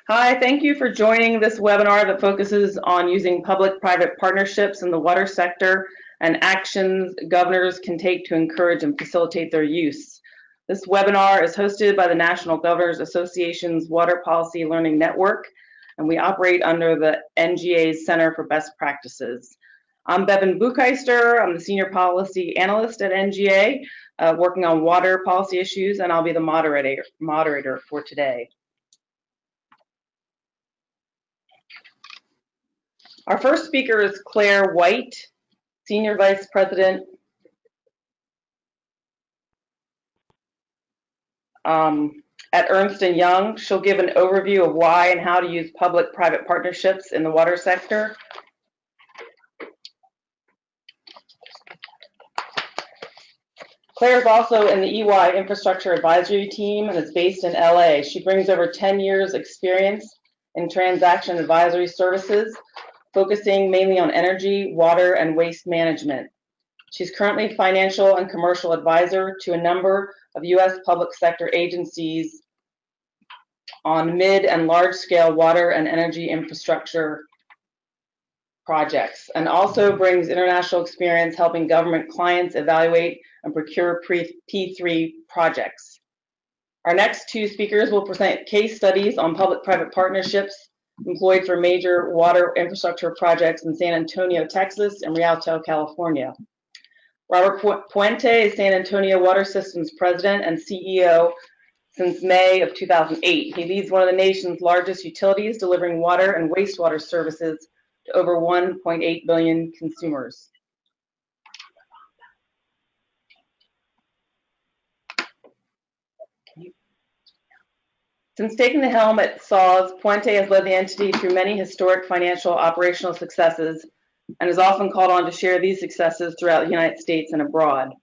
Hi, thank you for joining this webinar that focuses on using public-private partnerships in the water sector and actions governors can take to encourage and facilitate their use. This webinar is hosted by the National Governors Association's Water Policy Learning Network, and we operate under the NGA's Center for Best Practices. I'm Bevin Buchheister. I'm the Senior Policy Analyst at NGA, working on water policy issues, and I'll be the moderator for today. Our first speaker is Klair White, Senior Vice President at Ernst & Young. She'll give an overview of why and how to use public-private partnerships in the water sector. Klair is also in the EY Infrastructure Advisory Team and is based in LA. She brings over 10 years experience in transaction advisory services, focusing mainly on energy, water, and waste management. She's currently financial and commercial advisor to a number of U.S. public sector agencies on mid and large-scale water and energy infrastructure projects, and also brings international experience helping government clients evaluate and procure P3 projects. Our next two speakers will present case studies on public-private partnerships employed for major water infrastructure projects in San Antonio, Texas, and Rialto, California. Robert Puente is San Antonio Water Systems President and CEO since May of 2008. He leads one of the nation's largest utilities, delivering water and wastewater services to over 1.8 billion consumers. Since taking the helm at SAWS, Puente has led the entity through many historic financial operational successes and is often called on to share these successes throughout the United States and abroad.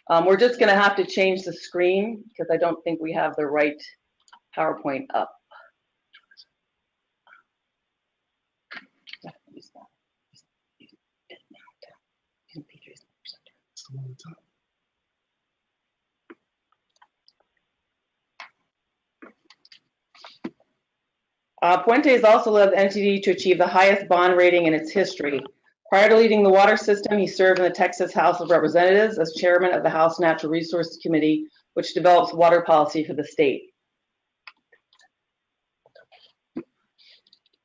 We're just going to have to change the screen because I don't think we have the right PowerPoint up. Puente has also led the entity to achieve the highest bond rating in its history. Prior to leading the water system, he served in the Texas House of Representatives as chairman of the House Natural Resources Committee, which develops water policy for the state.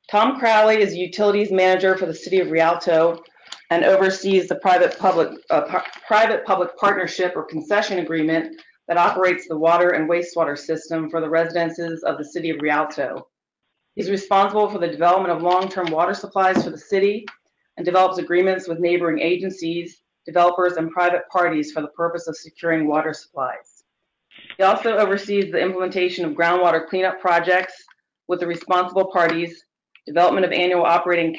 Tom Crowley is utilities manager for the city of Rialto and oversees the private-public partnership or concession agreement that operates the water and wastewater system for the residences of the city of Rialto. He's responsible for the development of long-term water supplies for the city and develops agreements with neighboring agencies, developers, and private parties for the purpose of securing water supplies. He also oversees the implementation of groundwater cleanup projects with the responsible parties, development of annual operating and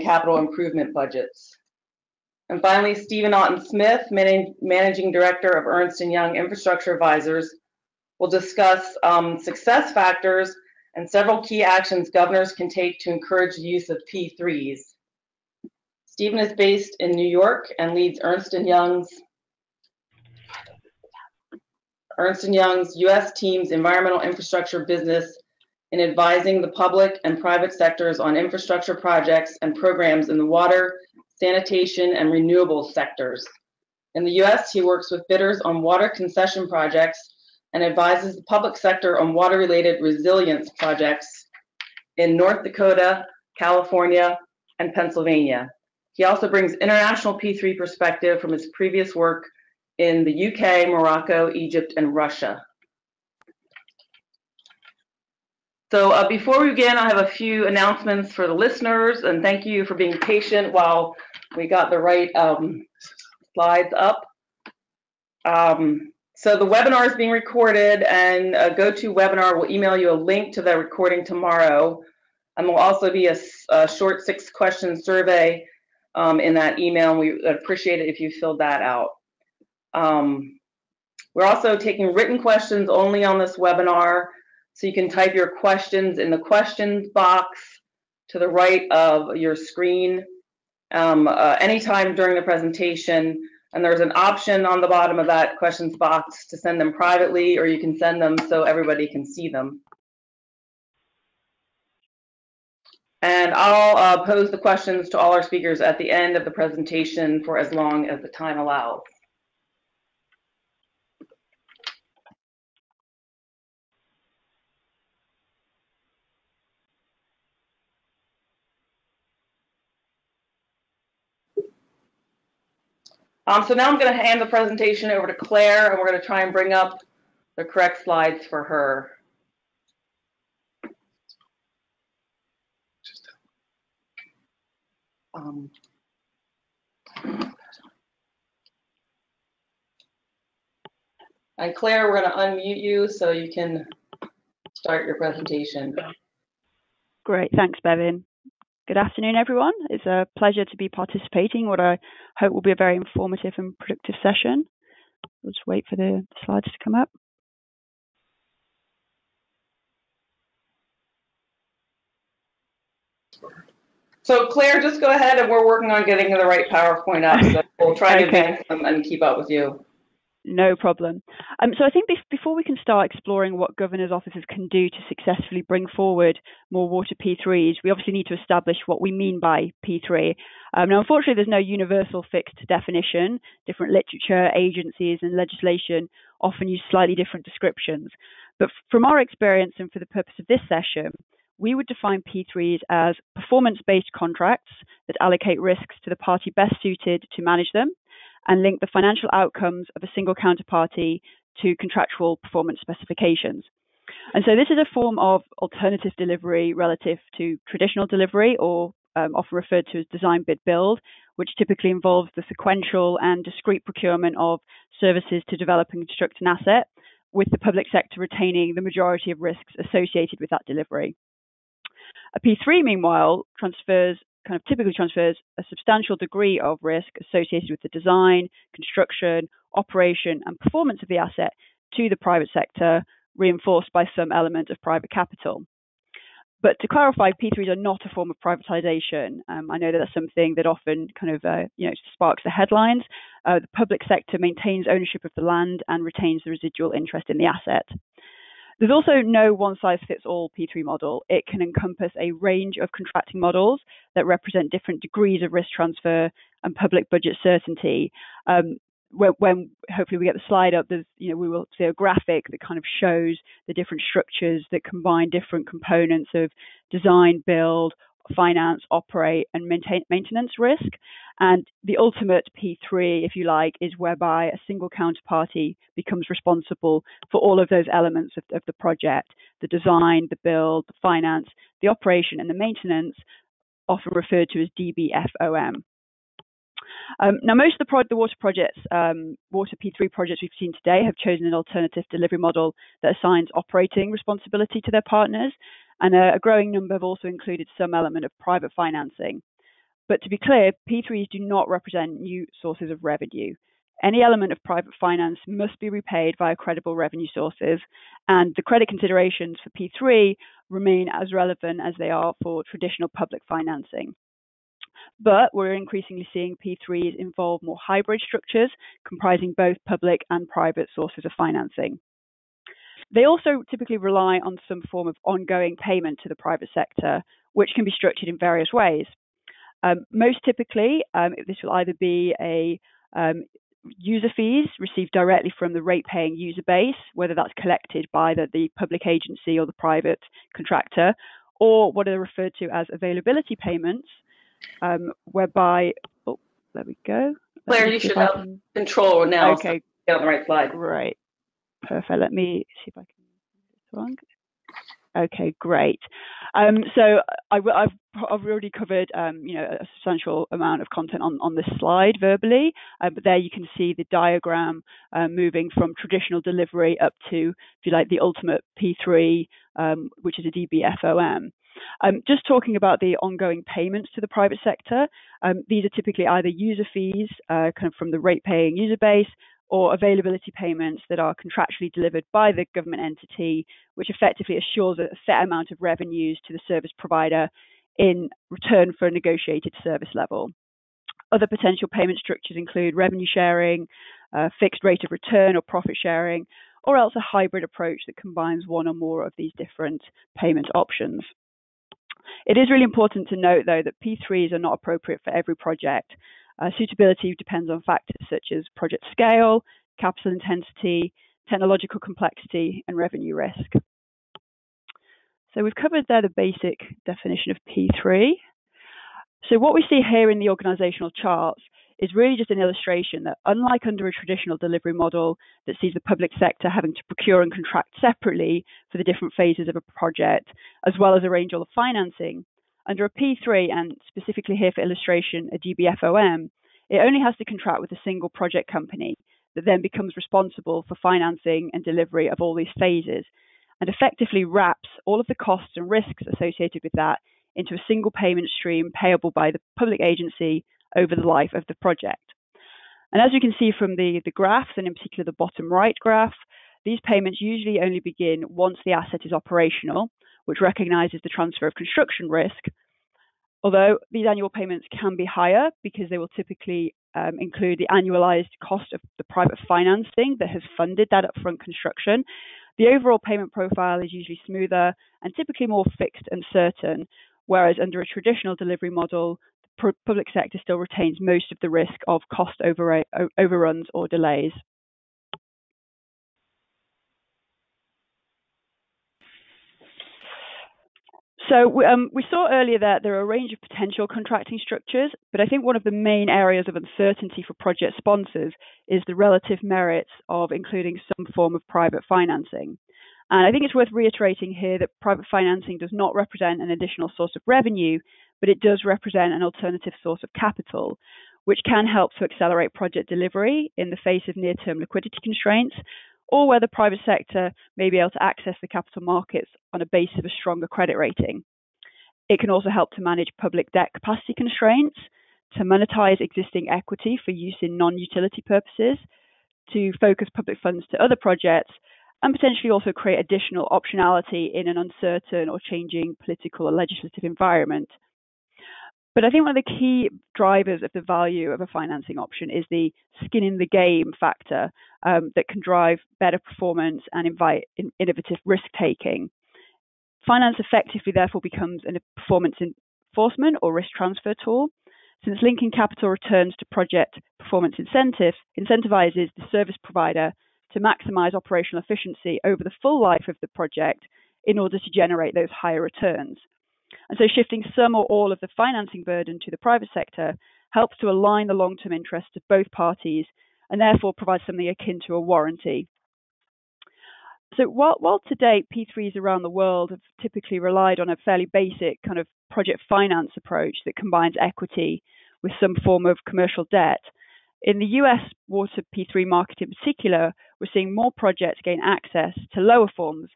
capital improvement budgets. And finally, Stephen Auton-Smith, Managing Director of Ernst & Young Infrastructure Advisors, will discuss success factors and several key actions governors can take to encourage the use of P3s. Stephen is based in New York and leads Ernst & Young's U.S. team's environmental infrastructure business in advising the public and private sectors on infrastructure projects and programs in the water, sanitation, and renewables sectors. In the U.S., he works with bidders on water concession projects and advises the public sector on water-related resilience projects in North Dakota, California, and Pennsylvania. He also brings international P3 perspective from his previous work in the UK, Morocco, Egypt, and Russia. So before we begin, I have a few announcements for the listeners, and thank you for being patient while we got the right slides up. So the webinar is being recorded, and GoToWebinar will email you a link to the recording tomorrow. And there will also be a short 6-question survey in that email, and we would appreciate it if you filled that out. We're also taking written questions only on this webinar, so you can type your questions in the questions box to the right of your screen anytime during the presentation. And there's an option on the bottom of that questions box to send them privately, or you can send them so everybody can see them. And I'll pose the questions to all our speakers at the end of the presentation for as long as the time allows. So now I'm going to hand the presentation over to Klair, and we're going to try and bring up the correct slides for her. And Klair, we're going to unmute you so you can start your presentation. Great, thanks, Bevin. Good afternoon, everyone. It's a pleasure to be participating in what I hope will be a very informative and productive session. Let's wait for the slides to come up. So Klair, just go ahead, and we're working on getting the right PowerPoint up, so we'll try to advance them and keep up with you. No problem. So I think before we can start exploring what governors' offices can do to successfully bring forward more water P3s, we obviously need to establish what we mean by P3. Now, unfortunately, there's no universal fixed definition. Different literature, agencies, and legislation often use slightly different descriptions. But from our experience and for the purpose of this session, we would define P3s as performance-based contracts that allocate risks to the party best suited to manage them and link the financial outcomes of a single counterparty to contractual performance specifications. And so this is a form of alternative delivery relative to traditional delivery, or often referred to as design bid build, which typically involves the sequential and discrete procurement of services to develop and construct an asset, with the public sector retaining the majority of risks associated with that delivery. A P3, meanwhile, typically transfers a substantial degree of risk associated with the design, construction, operation, and performance of the asset to the private sector, reinforced by some element of private capital. But to clarify, P3s are not a form of privatization. I know that that's something that often sparks the headlines. The public sector maintains ownership of the land and retains the residual interest in the asset. There's also no one-size-fits-all P3 model. It can encompass a range of contracting models that represent different degrees of risk transfer and public budget certainty. When hopefully we get the slide up, we will see a graphic that kind of shows the different structures that combine different components of design, build, finance, operate, and maintenance risk. And the ultimate P3, if you like, is whereby a single counterparty becomes responsible for all of those elements of the project: the design, the build, the finance, the operation, and the maintenance, often referred to as DBFOM. Now, most of the water projects, water P3 projects we've seen today have chosen an alternative delivery model that assigns operating responsibility to their partners, and a growing number have also included some element of private financing. But to be clear, P3s do not represent new sources of revenue. Any element of private finance must be repaid via credible revenue sources, and the credit considerations for P3 remain as relevant as they are for traditional public financing. But we're increasingly seeing P3s involve more hybrid structures comprising both public and private sources of financing. They also typically rely on some form of ongoing payment to the private sector, which can be structured in various ways. Most typically, this will either be a user fees received directly from the rate-paying user base, whether that's collected by the public agency or the private contractor, or what are referred to as availability payments, whereby, there we go. Klair, you should have control now. Okay, so get on the right slide. Right, perfect. Let me see if I can move this along. Okay, great. So I've already covered a substantial amount of content on this slide verbally, but there you can see the diagram moving from traditional delivery up to, if you like, the ultimate P3, which is a DBFOM. Just talking about the ongoing payments to the private sector, these are typically either user fees from the rate-paying user base, or availability payments that are contractually delivered by the government entity, which effectively assures a set amount of revenues to the service provider in return for a negotiated service level. Other potential payment structures include revenue sharing, fixed rate of return or profit sharing, or else a hybrid approach that combines one or more of these different payment options. It is really important to note, though, that P3s are not appropriate for every project. Suitability depends on factors such as project scale, capital intensity, technological complexity, and revenue risk. So we've covered there the basic definition of P3. So what we see here in the organizational charts is really just an illustration that, unlike under a traditional delivery model that sees the public sector having to procure and contract separately for the different phases of a project, as well as arrange all the financing, under a P3, and specifically here for illustration, a DBFOM, it only has to contract with a single project company that then becomes responsible for financing and delivery of all these phases, and effectively wraps all of the costs and risks associated with that into a single payment stream payable by the public agency over the life of the project. And as you can see from the graphs, and in particular the bottom right graph, these payments usually only begin once the asset is operational, which recognizes the transfer of construction risk, although these annual payments can be higher because they will typically include the annualized cost of the private financing that has funded that upfront construction. The overall payment profile is usually smoother and typically more fixed and certain, whereas under a traditional delivery model, the public sector still retains most of the risk of cost overruns or delays. So we saw earlier that there are a range of potential contracting structures, but I think one of the main areas of uncertainty for project sponsors is the relative merits of including some form of private financing. And I think it's worth reiterating here that private financing does not represent an additional source of revenue, but it does represent an alternative source of capital, which can help to accelerate project delivery in the face of near-term liquidity constraints, or where the private sector may be able to access the capital markets on a basis of a stronger credit rating. It can also help to manage public debt capacity constraints, to monetize existing equity for use in non-utility purposes, to focus public funds to other projects, and potentially also create additional optionality in an uncertain or changing political or legislative environment. But I think one of the key drivers of the value of a financing option is the skin in the game factor that can drive better performance and invite innovative risk-taking. Finance effectively, therefore, becomes a performance enforcement or risk transfer tool, since linking capital returns to project performance incentivizes the service provider to maximize operational efficiency over the full life of the project in order to generate those higher returns. And so shifting some or all of the financing burden to the private sector helps to align the long-term interests of both parties and therefore provides something akin to a warranty. So while to date P3s around the world have typically relied on a fairly basic kind of project finance approach that combines equity with some form of commercial debt, in the US water P3 market in particular, we're seeing more projects gain access to lower cost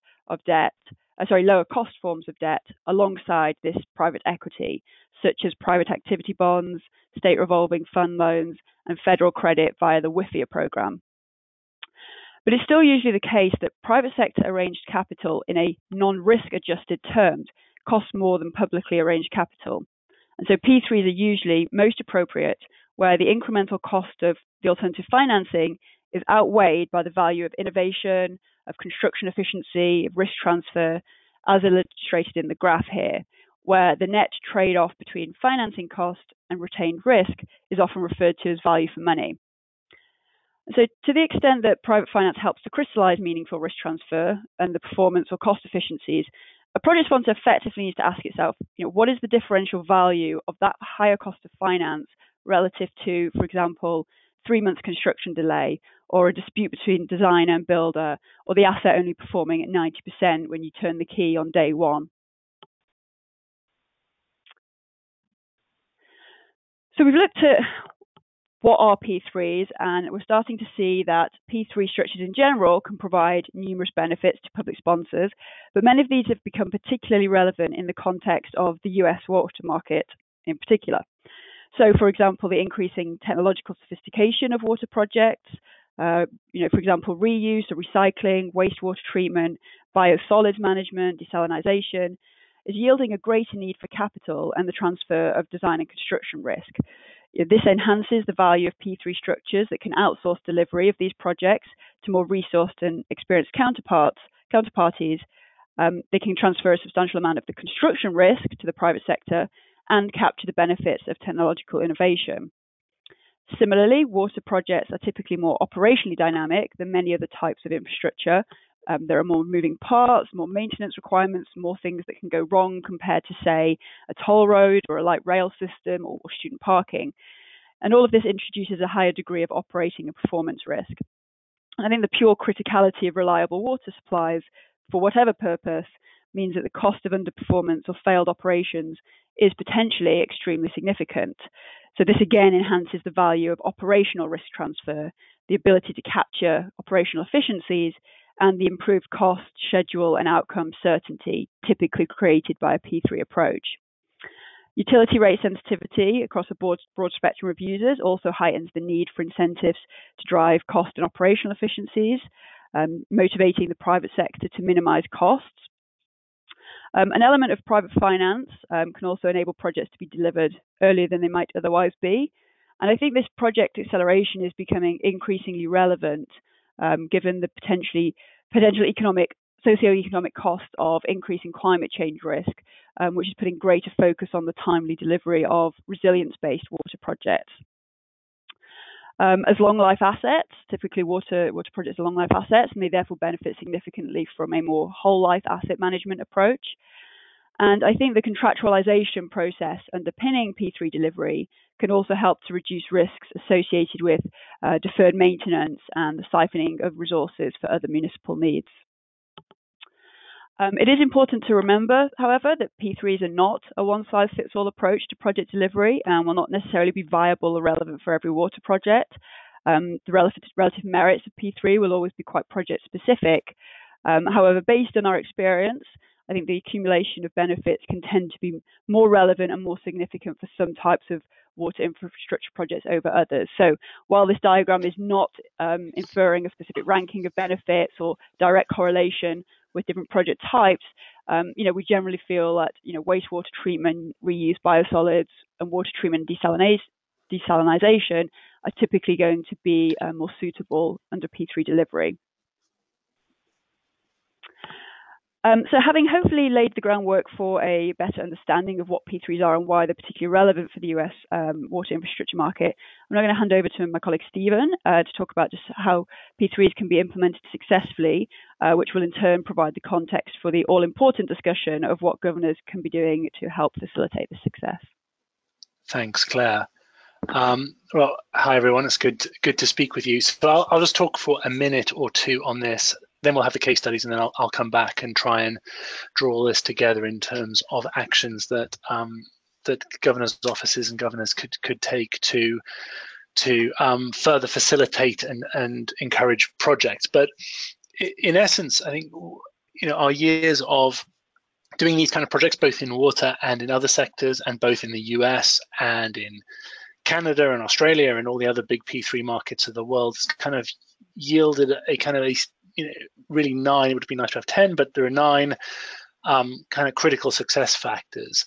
forms of debt alongside this private equity, such as private activity bonds, state revolving fund loans, and federal credit via the WIFIA program. But it's still usually the case that private sector arranged capital in a non-risk adjusted terms costs more than publicly arranged capital. And so P3s are usually most appropriate where the incremental cost of the alternative financing is outweighed by the value of innovation, of construction efficiency, of risk transfer, as illustrated in the graph here, where the net trade-off between financing cost and retained risk is often referred to as value for money. So to the extent that private finance helps to crystallize meaningful risk transfer and the performance or cost efficiencies, a project sponsor effectively needs to ask itself, what is the differential value of that higher cost of finance relative to, for example, 3 months construction delay, or a dispute between designer and builder, or the asset only performing at 90% when you turn the key on day one. So we've looked at what are P3s, and we're starting to see that P3 structures in general can provide numerous benefits to public sponsors, but many of these have become particularly relevant in the context of the US water market in particular. So, for example, the increasing technological sophistication of water projects, for example, reuse or recycling, wastewater treatment, biosolids management, desalination, is yielding a greater need for capital and the transfer of design and construction risk. This enhances the value of P3 structures that can outsource delivery of these projects to more resourced and experienced counterparties. They can transfer a substantial amount of the construction risk to the private sector and capture the benefits of technological innovation. Similarly, water projects are typically more operationally dynamic than many other types of infrastructure. There are more moving parts, more maintenance requirements, more things that can go wrong compared to, say, a toll road or a light rail system or student parking. And all of this introduces a higher degree of operating and performance risk. I think the pure criticality of reliable water supplies, for whatever purpose, means that the cost of underperformance or failed operations is potentially extremely significant. So this again enhances the value of operational risk transfer, the ability to capture operational efficiencies, and the improved cost, schedule, and outcome certainty typically created by a P3 approach. Utility rate sensitivity across a broad spectrum of users also heightens the need for incentives to drive cost and operational efficiencies, motivating the private sector to minimize costs. An element of private finance can also enable projects to be delivered earlier than they might otherwise be. And I think this project acceleration is becoming increasingly relevant given the potential socioeconomic cost of increasing climate change risk, which is putting greater focus on the timely delivery of resilience-based water projects. As long-life assets, typically water projects are long-life assets, and they therefore benefit significantly from a more whole-life asset management approach. And I think the contractualization process underpinning P3 delivery can also help to reduce risks associated with deferred maintenance and the siphoning of resources for other municipal needs. It is important to remember, however, that P3s are not a one-size-fits-all approach to project delivery and will not necessarily be viable or relevant for every water project. The relative merits of P3 will always be quite project-specific. However, based on our experience, I think the accumulation of benefits can tend to be more relevant and more significant for some types of water infrastructure projects over others. So while this diagram is not inferring a specific ranking of benefits or direct correlation with different project types, we generally feel that wastewater treatment, reuse biosolids, and water treatment desalinization are typically going to be more suitable under P3 delivery. So having hopefully laid the groundwork for a better understanding of what P3s are and why they're particularly relevant for the US water infrastructure market, I'm now going to hand over to my colleague Stephen to talk about just how P3s can be implemented successfully, which will in turn provide the context for the all-important discussion of what governors can be doing to help facilitate this success. Thanks, Claire. Well, hi everyone, it's good to speak with you. So I'll just talk for a minute or two on this. Then we'll have the case studies, and then I'll come back and try and draw all this together in terms of actions that that governors' offices and governors could take to further facilitate and encourage projects. But in essence, I think our years of doing these kind of projects, both in water and in other sectors, and both in the US and in Canada and Australia and all the other big P3 markets of the world, has kind of yielded a kind of really 9. It would be nice to have 10, but there are 9 kind of critical success factors.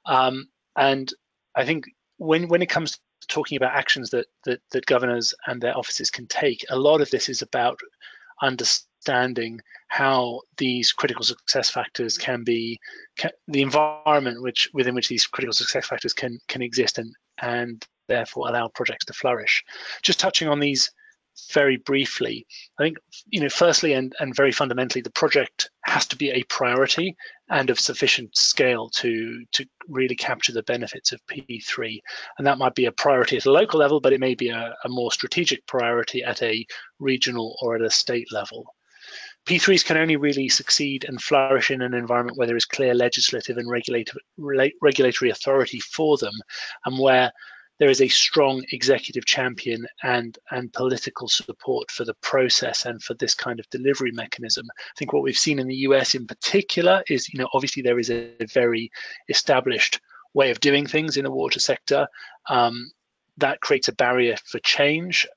And I think when it comes to talking about actions that governors and their offices can take, a lot of this is about understanding how these critical success factors the environment within which these critical success factors can exist and therefore allow projects to flourish. Just touching on these very briefly, I think firstly and very fundamentally, the project has to be a priority and of sufficient scale to really capture the benefits of P3, and that might be a priority at a local level, but it may be a more strategic priority at a regional or at a state level. P3s can only really succeed and flourish in an environment where there is clear legislative and regulatory authority for them, and where there is a strong executive champion and political support for the process and for this kind of delivery mechanism. I think what we've seen in the US in particular is, obviously there is a very established way of doing things in the water sector. That creates a barrier for change.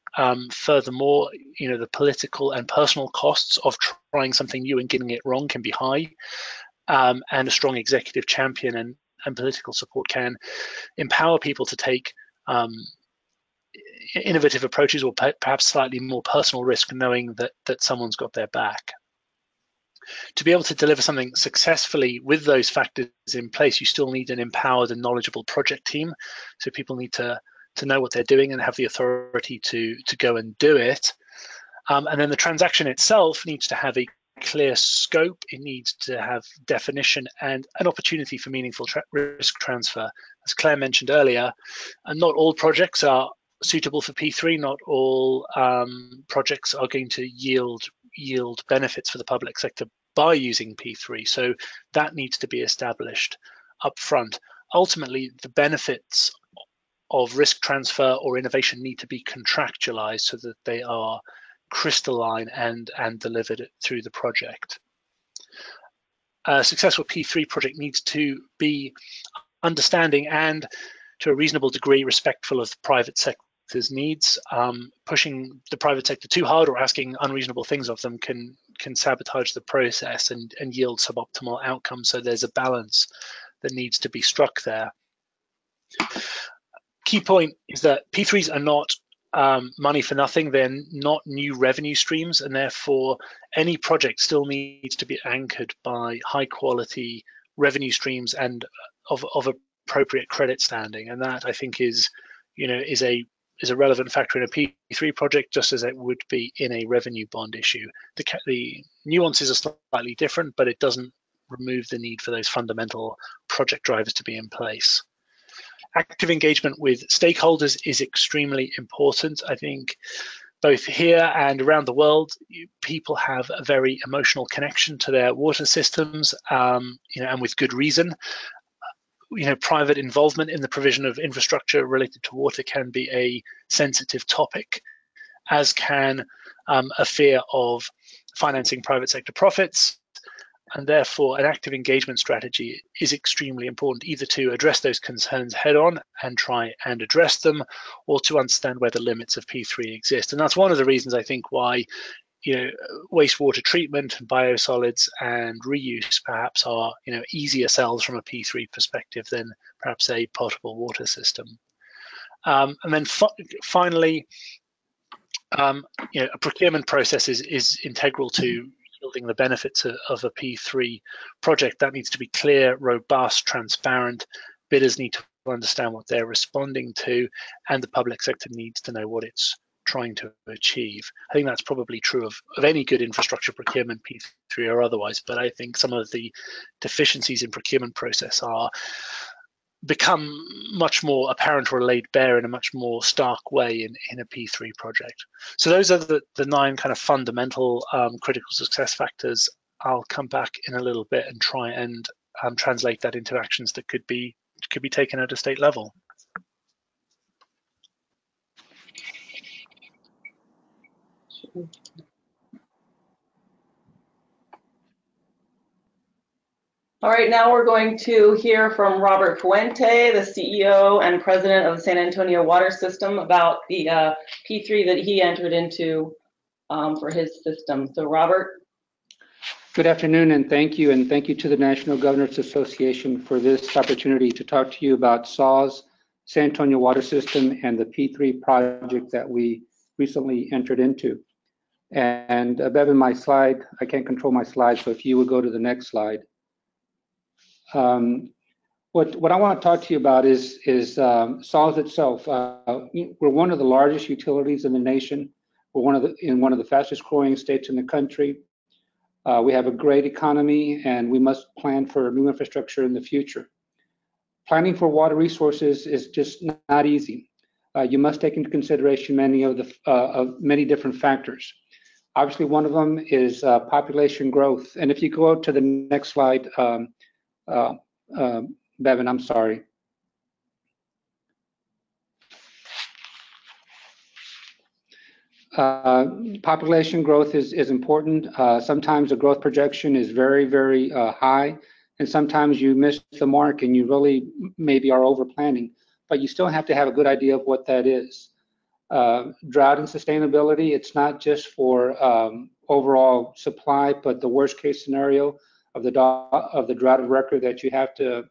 Furthermore, the political and personal costs of trying something new and getting it wrong can be high. And a strong executive champion and political support can empower people to take innovative approaches, or perhaps slightly more personal risk, knowing that someone's got their back. To be able to deliver something successfully with those factors in place, you still need an empowered and knowledgeable project team. So people need to know what they're doing and have the authority to go and do it. And then the transaction itself needs to have a clear scope. It needs to have definition and an opportunity for meaningful risk transfer. As Klair mentioned earlier, and not all projects are suitable for P3. Not all projects are going to yield benefits for the public sector by using P3. So that needs to be established up front. Ultimately, the benefits of risk transfer or innovation need to be contractualized so that they are crystalline and delivered through the project. A successful P3 project needs to be understanding and, to a reasonable degree, respectful of the private sector's needs. Pushing the private sector too hard or asking unreasonable things of them can sabotage the process and yield suboptimal outcomes. So there's a balance that needs to be struck there. Key point is that P3s are not money for nothing. They're not new revenue streams, and therefore any project still needs to be anchored by high quality revenue streams and of appropriate credit standing. And that, I think, is a relevant factor in a P3 project, just as it would be in a revenue bond issue. The nuances are slightly different, but it doesn't remove the need for those fundamental project drivers to be in place. Active engagement with stakeholders is extremely important. I think both here and around the world, people have a very emotional connection to their water systems, and with good reason. Private involvement in the provision of infrastructure related to water can be a sensitive topic, as can a fear of financing private sector profits. And therefore, an active engagement strategy is extremely important, either to address those concerns head on and try and address them, or to understand where the limits of P3 exist. And that's one of the reasons, I think, why wastewater treatment, biosolids, and reuse perhaps are easier sells from a P3 perspective than perhaps a potable water system. And then finally, a procurement process is integral to yielding the benefits of a P3 project. That needs to be clear, robust, transparent. Bidders need to understand what they're responding to, and the public sector needs to know what it's trying to achieve. I think that's probably true of any good infrastructure procurement, P3 or otherwise, but I think some of the deficiencies in procurement process become much more apparent or laid bare in a much more stark way in a P3 project. So those are the 9 kind of fundamental critical success factors. I'll come back in a little bit and try and translate that into actions that could be taken at a state level. All right, now we're going to hear from Robert Wente, the CEO and President of the San Antonio Water System, about the P3 that he entered into for his system. So Robert. Good afternoon, and thank you to the National Governors Association for this opportunity to talk to you about SAW's San Antonio Water System and the P3 project that we recently entered into. And Bevin, my slide, I can't control my slides, so if you would go to the next slide. What I want to talk to you about is SAWS itself. We're one of the largest utilities in the nation. We're in one of the fastest growing states in the country. We have a great economy, and we must plan for new infrastructure in the future. Planning for water resources is just not easy. You must take into consideration many different factors. Obviously, one of them is population growth. And if you go to the next slide, Bevin, I'm sorry. Population growth is important. Sometimes the growth projection is very, very high, and sometimes you miss the mark and you really maybe are over planning, but you still have to have a good idea of what that is. Drought and sustainability, it's not just for overall supply, but the worst case scenario of the drought of record that you have to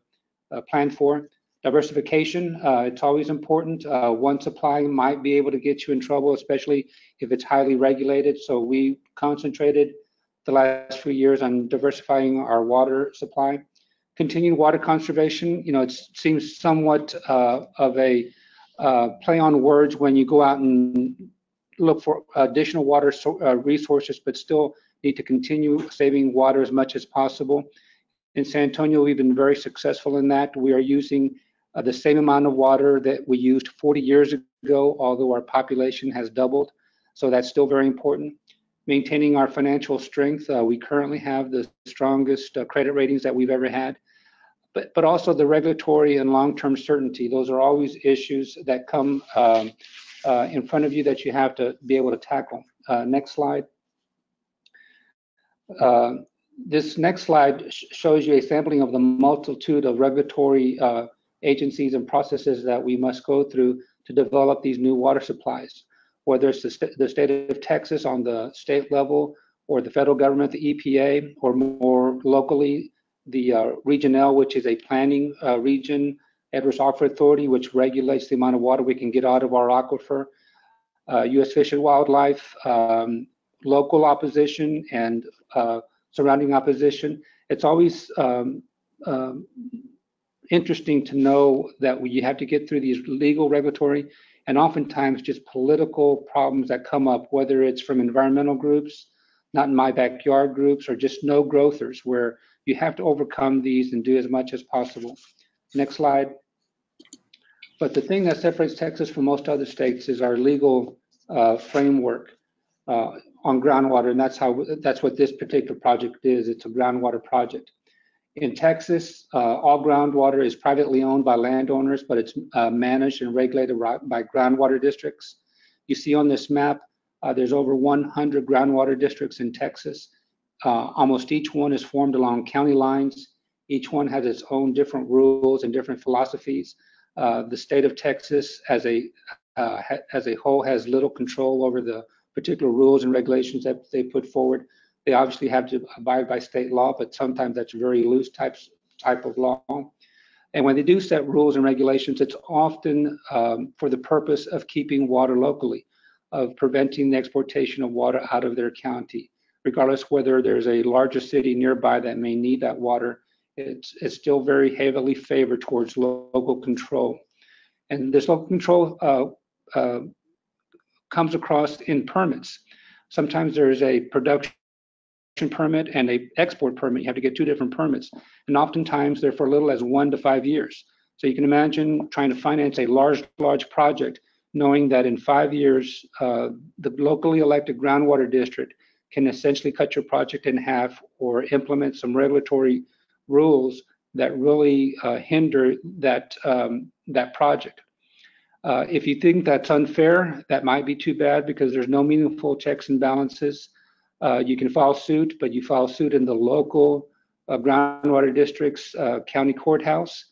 plan for. Diversification, it's always important. One supply might be able to get you in trouble, especially if it's highly regulated. So we concentrated the last few years on diversifying our water supply. Continued water conservation, it seems somewhat of a play on words when you go out and look for additional water resources, but still need to continue saving water as much as possible. In San Antonio, we've been very successful in that. We are using the same amount of water that we used 40 years ago, although our population has doubled. So that's still very important. Maintaining our financial strength. We currently have the strongest credit ratings that we've ever had. But also the regulatory and long-term certainty. Those are always issues that come in front of you that you have to be able to tackle. Next slide. This next slide shows you a sampling of the multitude of regulatory agencies and processes that we must go through to develop these new water supplies, whether it's the state of Texas on the state level, or the federal government, the EPA, or more locally, the Region L, which is a planning region, Edwards Aquifer Authority, which regulates the amount of water we can get out of our aquifer, U.S. Fish and Wildlife, local opposition, and surrounding opposition. It's always interesting to know that you have to get through these legal, regulatory, and oftentimes just political problems that come up, whether it's from environmental groups, not in my backyard groups, or just no growthers, where you have to overcome these and do as much as possible. Next slide. But the thing that separates Texas from most other states is our legal framework on groundwater, and that's what this particular project is. It's a groundwater project. In Texas, all groundwater is privately owned by landowners, but it's managed and regulated by groundwater districts. You see on this map, there's over 100 groundwater districts in Texas. Almost each one is formed along county lines. Each one has its own different rules and different philosophies. The state of Texas as a whole has little control over the particular rules and regulations that they put forward. They obviously have to abide by state law, but sometimes that's very loose type of law. And when they do set rules and regulations, it's often for the purpose of keeping water locally, of preventing the exportation of water out of their county. Regardless whether there's a larger city nearby that may need that water, it's still very heavily favored towards local control. And this local control comes across in permits. Sometimes there's a production permit and a export permit. You have to get two different permits, and oftentimes they're for little as 1 to 5 years. So you can imagine trying to finance a large project, knowing that in 5 years the locally elected groundwater district can essentially cut your project in half or implement some regulatory rules that really hinder that project. If you think that's unfair, that might be too bad, because there's no meaningful checks and balances. You can file suit, but you file suit in the local groundwater district's county courthouse,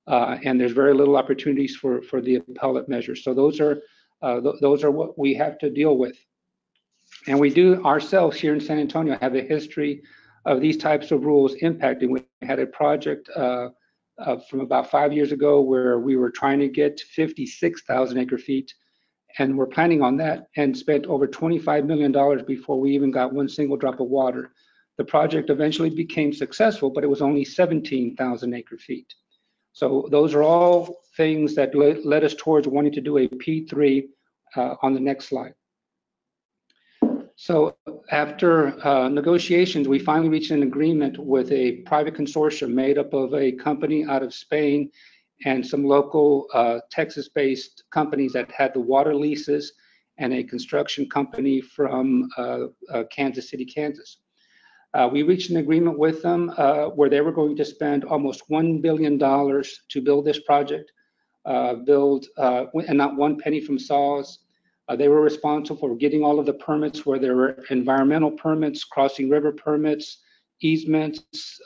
and there's very little opportunities for the appellate measures. So those are what we have to deal with. And we do ourselves here in San Antonio have a history of these types of rules impacting. We had a project from about 5 years ago where we were trying to get 56,000 acre feet, and we're planning on that, and spent over $25 million before we even got one single drop of water. The project eventually became successful, but it was only 17,000 acre feet. So those are all things that led us towards wanting to do a P3 on the next slide. So after negotiations, we finally reached an agreement with a private consortium made up of a company out of Spain and some local Texas-based companies that had the water leases, and a construction company from Kansas City, Kansas. We reached an agreement with them where they were going to spend almost $1 billion to build this project, and not one penny from SAWS. They were responsible for getting all of the permits, where there were environmental permits, crossing river permits, easements,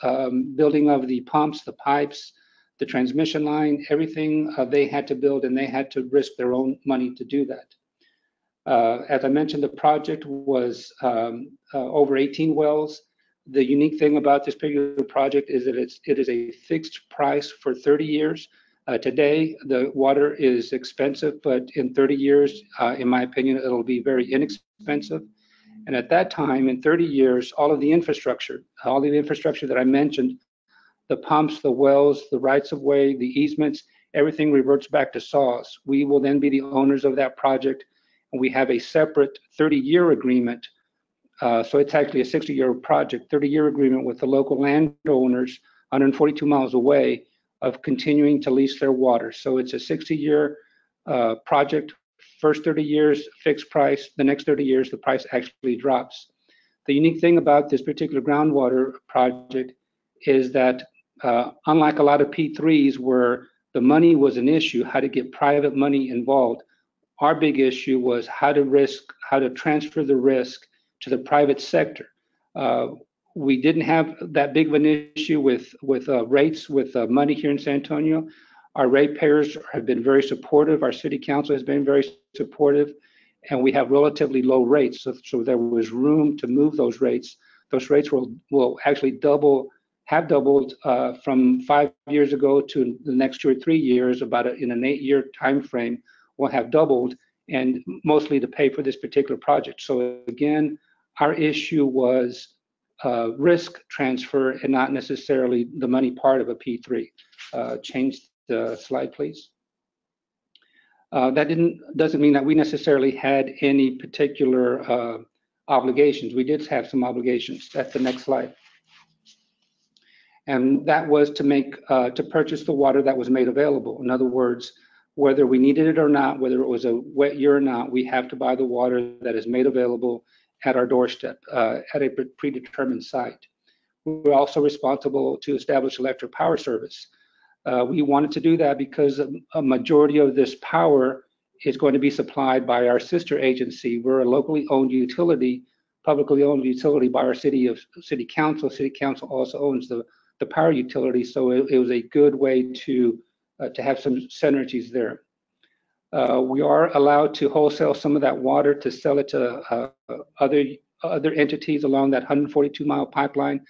building of the pumps, the pipes, the transmission line, everything they had to build, and they had to risk their own money to do that. As I mentioned, the project was over 18 wells. The unique thing about this particular project is that it is a fixed price for 30 years. Today, the water is expensive, but in 30 years, in my opinion, it'll be very inexpensive. And at that time, in 30 years, all the infrastructure that I mentioned, the pumps, the wells, the rights of way, the easements, everything reverts back to SAWS. We will then be the owners of that project, and we have a separate 30-year agreement. So it's actually a 60-year project, 30-year agreement with the local landowners 142 miles away of continuing to lease their water. So it's a 60-year project. First 30 years, fixed price. The next 30 years, the price actually drops. The unique thing about this particular groundwater project is that unlike a lot of P3s where the money was an issue, how to get private money involved, our big issue was how to transfer the risk to the private sector. We didn't have that big of an issue with rates, with money here in San Antonio. Our ratepayers have been very supportive. Our city council has been very supportive, and we have relatively low rates. So there was room to move those rates. Those rates will actually have doubled from 5 years ago to the next 2 or 3 years, in an 8-year time frame, will have doubled, and mostly to pay for this particular project. So again, our issue was risk transfer and not necessarily the money part of a P3. Change the slide, please. That doesn't mean that we necessarily had any particular obligations. We did have some obligations. That's the next slide. And that was to purchase the water that was made available. In other words, whether we needed it or not, whether it was a wet year or not, we have to buy the water that is made available at our doorstep, at a predetermined site. We're also responsible to establish electric power service. We wanted to do that because a majority of this power is going to be supplied by our sister agency. We're a locally owned utility, publicly owned utility by our city council. City council also owns the power utility, so it was a good way to have some synergies there. We are allowed to wholesale some of that water to sell it to other entities along that 142-mile pipeline.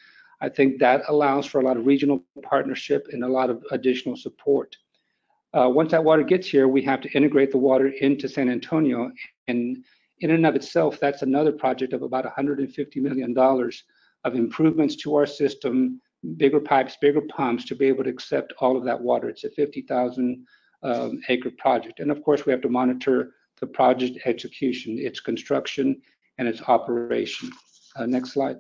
I think that allows for a lot of regional partnership and a lot of additional support. Once that water gets here, we have to integrate the water into San Antonio. And in and of itself, that's another project of about $150 million of improvements to our system, bigger pipes, bigger pumps to be able to accept all of that water. It's a 50,000 acre project. And of course, we have to monitor the project execution, its construction, and its operation. Next slide.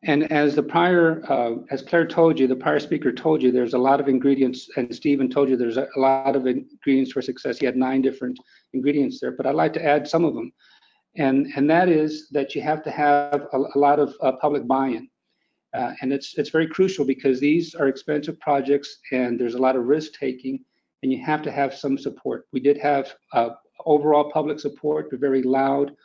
And as as Klair told you, the prior speaker told you, there's a lot of ingredients, and Stephen told you there's a lot of ingredients for success. He had 9 different ingredients there, but I'd like to add some of them. And that is that you have to have a lot of public buy-in. And it's very crucial because these are expensive projects and there's a lot of risk taking, and you have to have some support. We did have overall public support, but very loud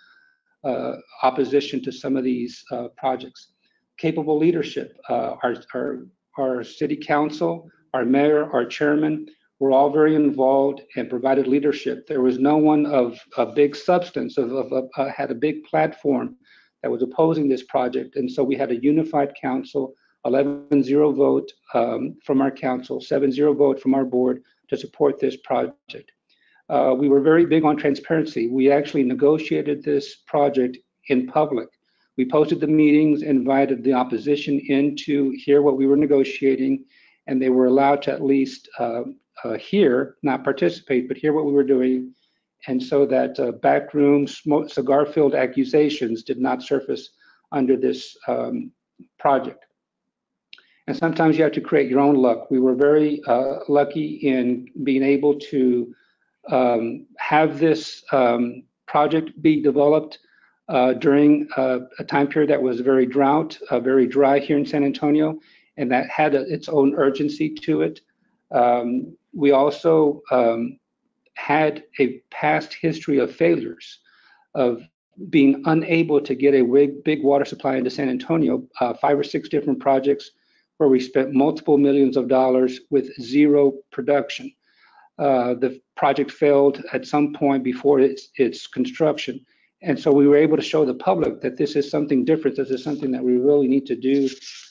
opposition to some of these projects. Capable leadership. Our city council, our mayor, our chairman, were all very involved and provided leadership. There was no one of a big substance, had a big platform that was opposing this project. And so we had a unified council, 11-0 vote from our council, 7-0 vote from our board to support this project. We were very big on transparency. We actually negotiated this project in public. We posted the meetings, invited the opposition in to hear what we were negotiating, and they were allowed to at least hear, not participate, but hear what we were doing. And so that backroom, cigar-filled accusations did not surface under this project. And sometimes you have to create your own luck. We were very lucky in being able to have this project be developed during a time period that was very very dry here in San Antonio, and that had its own urgency to it. We also had a past history of failures, of being unable to get a big water supply into San Antonio, 5 or 6 different projects where we spent multiple millions of dollars with 0 production. The project failed at some point before its construction. And so we were able to show the public that this is something different, this is something that we really need to do.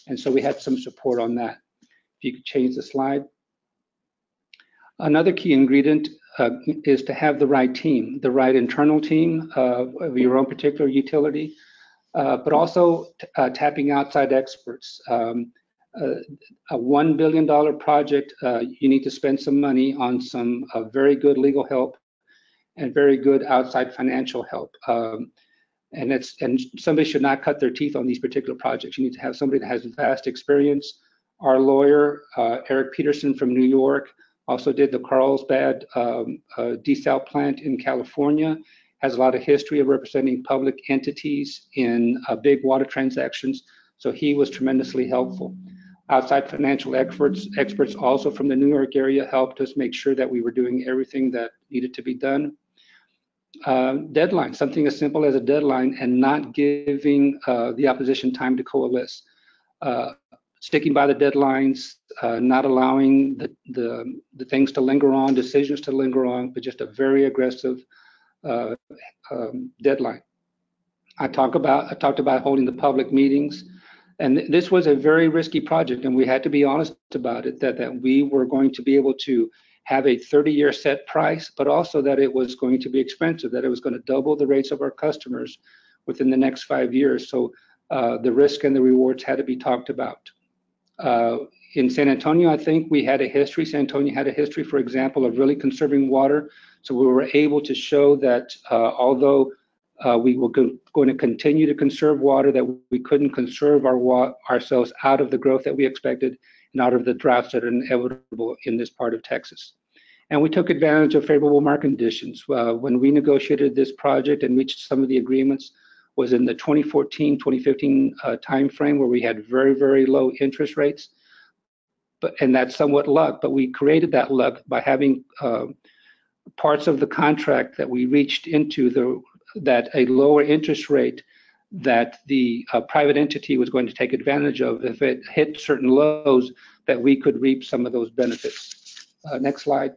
And so we had some support on that. If you could change the slide. Another key ingredient is to have the right team, the right internal team of your own particular utility, but also tapping outside experts. A $1 billion project, you need to spend some money on some very good legal help and very good outside financial help. And somebody should not cut their teeth on these particular projects. You need to have somebody that has vast experience. Our lawyer, Eric Peterson from New York, also did the Carlsbad desal plant in California, has a lot of history of representing public entities in big water transactions. So he was tremendously helpful. Outside financial experts also from the New York area helped us make sure that we were doing everything that needed to be done. Deadline, something as simple as a deadline and not giving the opposition time to coalesce. Sticking by the deadlines, not allowing the things to linger on, decisions to linger on, but just a very aggressive deadline. I talked about holding the public meetings. And this was a very risky project, and we had to be honest about it, that we were going to be able to have a 30-year set price, but also that it was going to be expensive, that it was going to double the rates of our customers within the next 5 years. So the risk and the rewards had to be talked about. In San Antonio, I think we had a history. San Antonio had a history, for example, of really conserving water. So we were able to show that although we were going to continue to conserve water, that we couldn't conserve ourselves out of the growth that we expected and out of the droughts that are inevitable in this part of Texas. And we took advantage of favorable market conditions. When we negotiated this project and reached some of the agreements was in the 2014-2015 timeframe, where we had very, very low interest rates. And that's somewhat luck, but we created that luck by having parts of the contract that we reached into that a lower interest rate that the private entity was going to take advantage of if it hit certain lows, that we could reap some of those benefits. Next slide.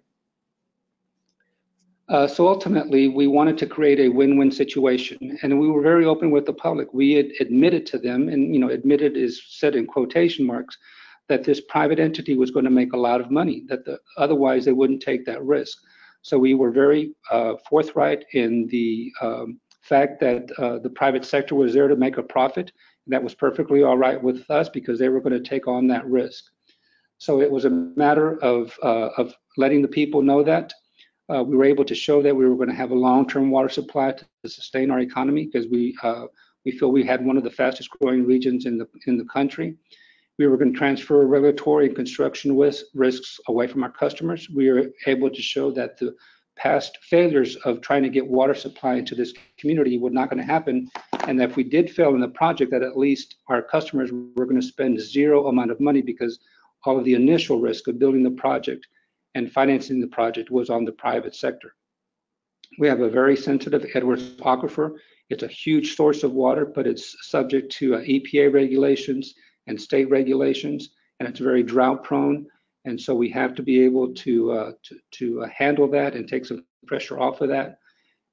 So ultimately, we wanted to create a win-win situation, and we were very open with the public. We had admitted to them, and admitted is said in quotation marks, that this private entity was going to make a lot of money, that otherwise they wouldn't take that risk. So we were very forthright in the fact that the private sector was there to make a profit. And that was perfectly all right with us because they were going to take on that risk. So it was a matter of letting the people know that. We were able to show that we were going to have a long-term water supply to sustain our economy, because we feel we had one of the fastest growing regions in the country. We were going to transfer regulatory and construction risks away from our customers. We were able to show that the past failures of trying to get water supply into this community were not going to happen, and that if we did fail in the project, that at least our customers were going to spend zero amount of money, because all of the initial risk of building the project and financing the project was on the private sector. We have a very sensitive Edwards aquifer. It's a huge source of water, but it's subject to EPA regulations and state regulations, and it's very drought prone. And so we have to be able to handle that and take some pressure off of that.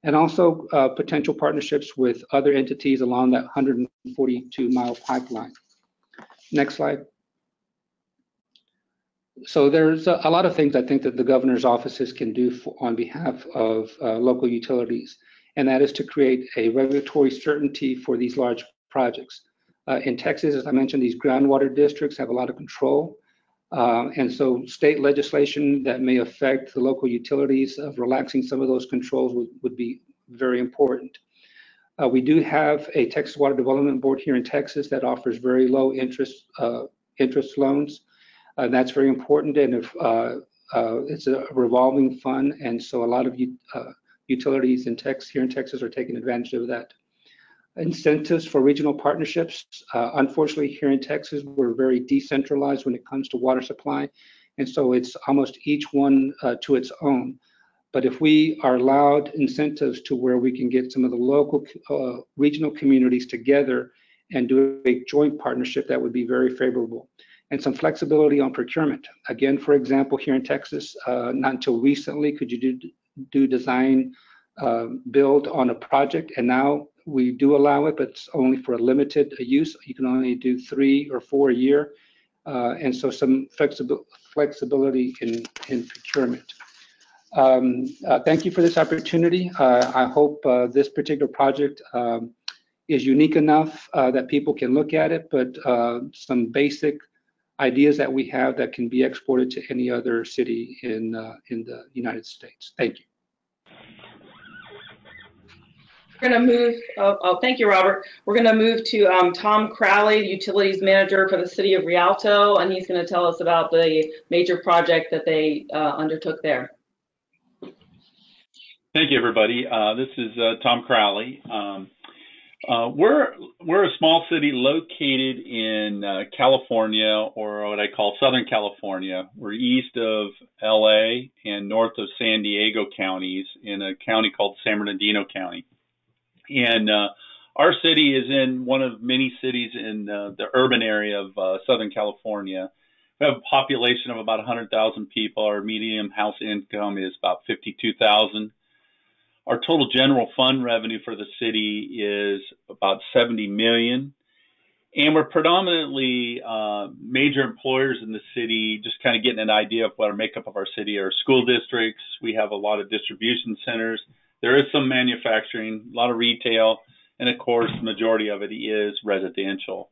And also potential partnerships with other entities along that 142-mile pipeline. Next slide. So there's a lot of things I think that the governor's offices can do on behalf of local utilities, and that is to create a regulatory certainty for these large projects. In Texas, as I mentioned, these groundwater districts have a lot of control. And so state legislation that may affect the local utilities of relaxing some of those controls would be very important. We do have a Texas Water Development Board here in Texas that offers very low interest loans. That's very important, and if it's a revolving fund, and so a lot of utilities here in Texas are taking advantage of that. Incentives for regional partnerships. Unfortunately, here in Texas, we're very decentralized when it comes to water supply, and so it's almost each one to its own. But if we are allowed incentives to where we can get some of the local regional communities together and do a joint partnership, that would be very favorable. And some flexibility on procurement. Again, for example, here in Texas, not until recently could you do design build on a project, and now we do allow it, but it's only for a limited use. You can only do 3 or 4 a year. and so some flexibility in procurement. Thank you for this opportunity. I hope this particular project is unique enough that people can look at it, but some basic ideas that we have that can be exported to any other city in the United States. Thank you. We're going to move, thank you, Robert. We're going to move to Tom Crowley, Utilities Manager for the City of Rialto, and he's going to tell us about the major project that they undertook there. Thank you, everybody. This is Tom Crowley. We're a small city located in California, or what I call Southern California. We're east of LA and north of San Diego counties in a county called San Bernardino County. And our city is in one of many cities in the urban area of Southern California. We have a population of about 100,000 people. Our median house income is about $52,000. Our total general fund revenue for the city is about $70 million. And we're predominantly major employers in the city, just kind of getting an idea of what our makeup of our city are. School districts, we have a lot of distribution centers. There is some manufacturing, a lot of retail, and of course, the majority of it is residential.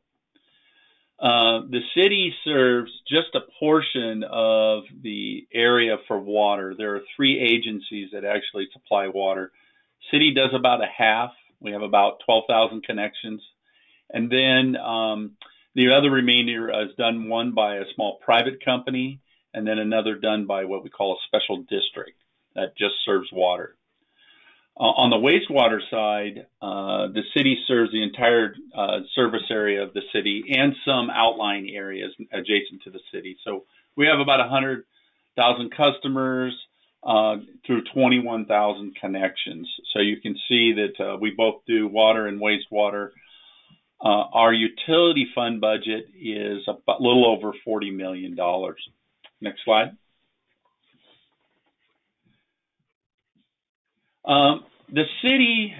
The city serves just a portion of the area for water. There are 3 agencies that actually supply water. City does about a half. We have about 12,000 connections. And then the other remainder is done one by a small private company, and then another done by what we call a special district that just serves water. On the wastewater side, the city serves the entire service area of the city and some outlying areas adjacent to the city. So we have about 100,000 customers through 21,000 connections. So you can see that we both do water and wastewater. Our utility fund budget is a little over $40 million. Next slide. The city,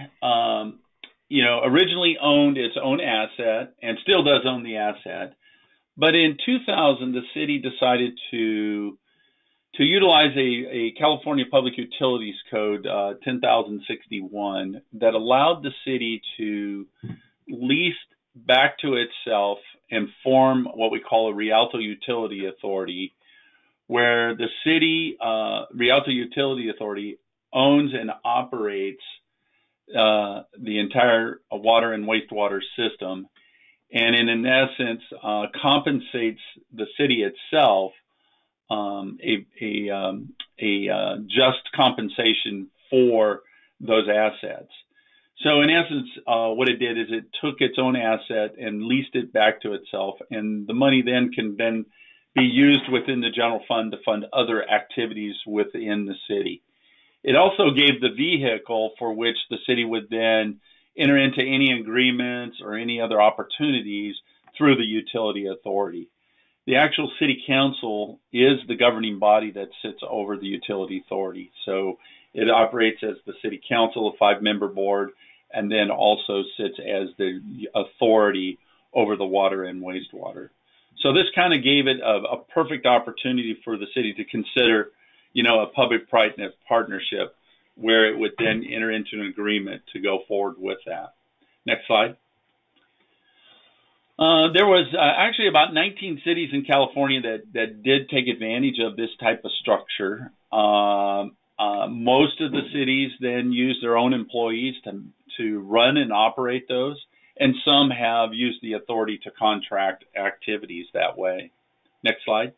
originally owned its own asset and still does own the asset. But in 2000, the city decided to utilize a California Public Utilities Code 10,061 that allowed the city to lease back to itself and form what we call a Rialto Utility Authority, where the city, Rialto Utility Authority, owns and operates the entire water and wastewater system, and in essence compensates the city itself a just compensation for those assets. So in essence, what it did is it took its own asset and leased it back to itself, and the money then can be used within the general fund to fund other activities within the city. It also gave the vehicle for which the city would then enter into any agreements or any other opportunities through the utility authority. The actual city council is the governing body that sits over the utility authority. So it operates as the city council, a 5-member board, and then also sits as the authority over the water and wastewater. So this kind of gave it a perfect opportunity for the city to consider a public-private partnership where it would then enter into an agreement to go forward with that. Next slide. There was actually about 19 cities in California that did take advantage of this type of structure. Most of the cities then use their own employees to run and operate those, and some have used the authority to contract activities that way. Next slide.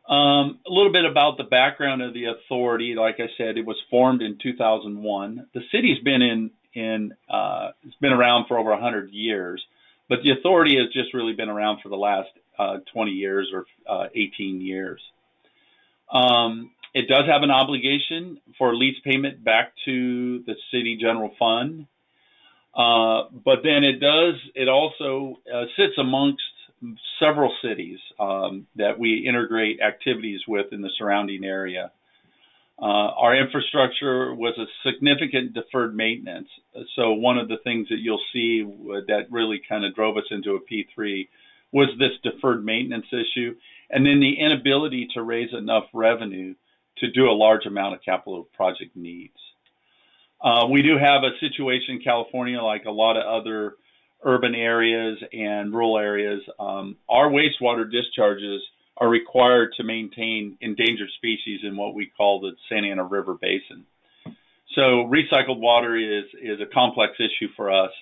A little bit about the background of the authority. Like I said, it was formed in 2001. The city's been it's been around for over 100 years, but the authority has just really been around for the last 20 years or 18 years. It does have an obligation for lease payment back to the city general fund, but then it also sits amongst several cities that we integrate activities with in the surrounding area. Our infrastructure was a significant deferred maintenance. So one of the things that you'll see that really kind of drove us into a P3 was this deferred maintenance issue, and then the inability to raise enough revenue to do a large amount of capital project needs. We do have a situation in California, like a lot of other urban areas and rural areas. Our wastewater discharges are required to maintain endangered species in what we call the Santa Ana River Basin. So recycled water is a complex issue for us,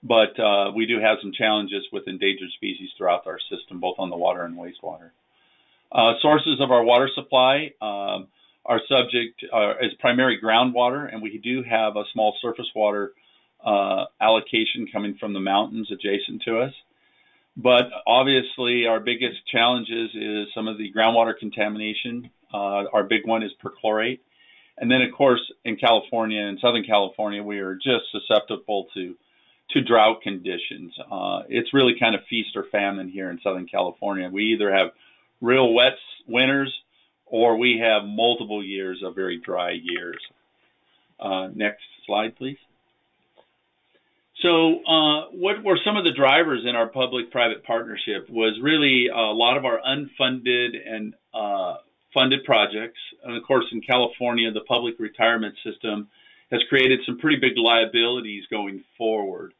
but we do have some challenges with endangered species throughout our system, both on the water and wastewater. Sources of our water supply are subject is primary groundwater, and we do have a small surface water allocation coming from the mountains adjacent to us. But obviously, our biggest challenges is some of the groundwater contamination. Our big one is perchlorate. And then, of course, in California, in Southern California, we are just susceptible to drought conditions. It's really kind of feast or famine here in Southern California. We either have real wet winters or we have multiple years of very dry years. Next slide, please. So what were some of the drivers in our public-private partnership was really a lot of our unfunded and funded projects. And of course, in California, the public retirement system has created some pretty big liabilities going forward.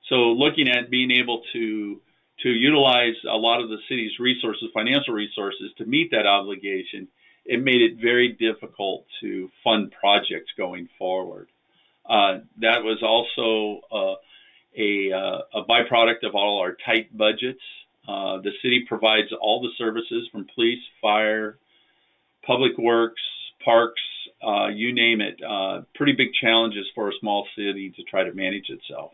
So looking at being able to utilize a lot of the city's resources, financial resources, to meet that obligation, it made it very difficult to fund projects going forward. That was also a byproduct of all our tight budgets. The city provides all the services from police, fire, public works, parks, you name it. Pretty big challenges for a small city to try to manage itself.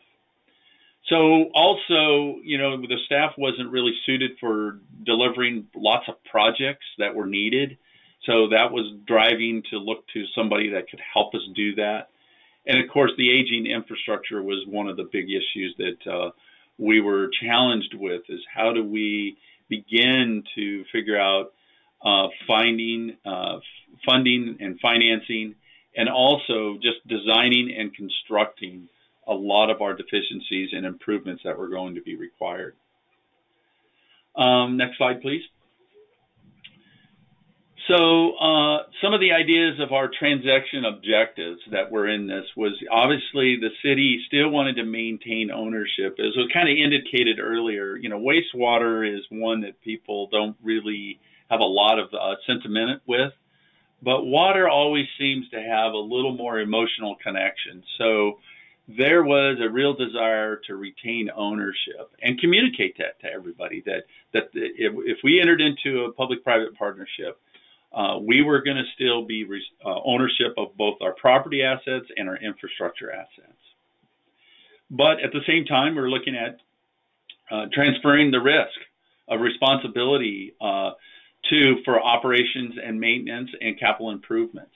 So also, the staff wasn't really suited for delivering lots of projects that were needed. So that was driving to look to somebody that could help us do that. And of course, the aging infrastructure was one of the big issues that we were challenged with, is how do we begin to figure out finding funding and financing, and also just designing and constructing a lot of our deficiencies and improvements that were going to be required. Next slide, please. So some of the ideas of our transaction objectives that were in this was, obviously the city still wanted to maintain ownership. As was kind of indicated earlier, wastewater is one that people don't really have a lot of sentiment with, but water always seems to have a little more emotional connection. So there was a real desire to retain ownership and communicate that to everybody, that if we entered into a public-private partnership, we were going to still be ownership of both our property assets and our infrastructure assets. But at the same time, we're looking at transferring the risk of responsibility for operations and maintenance and capital improvements.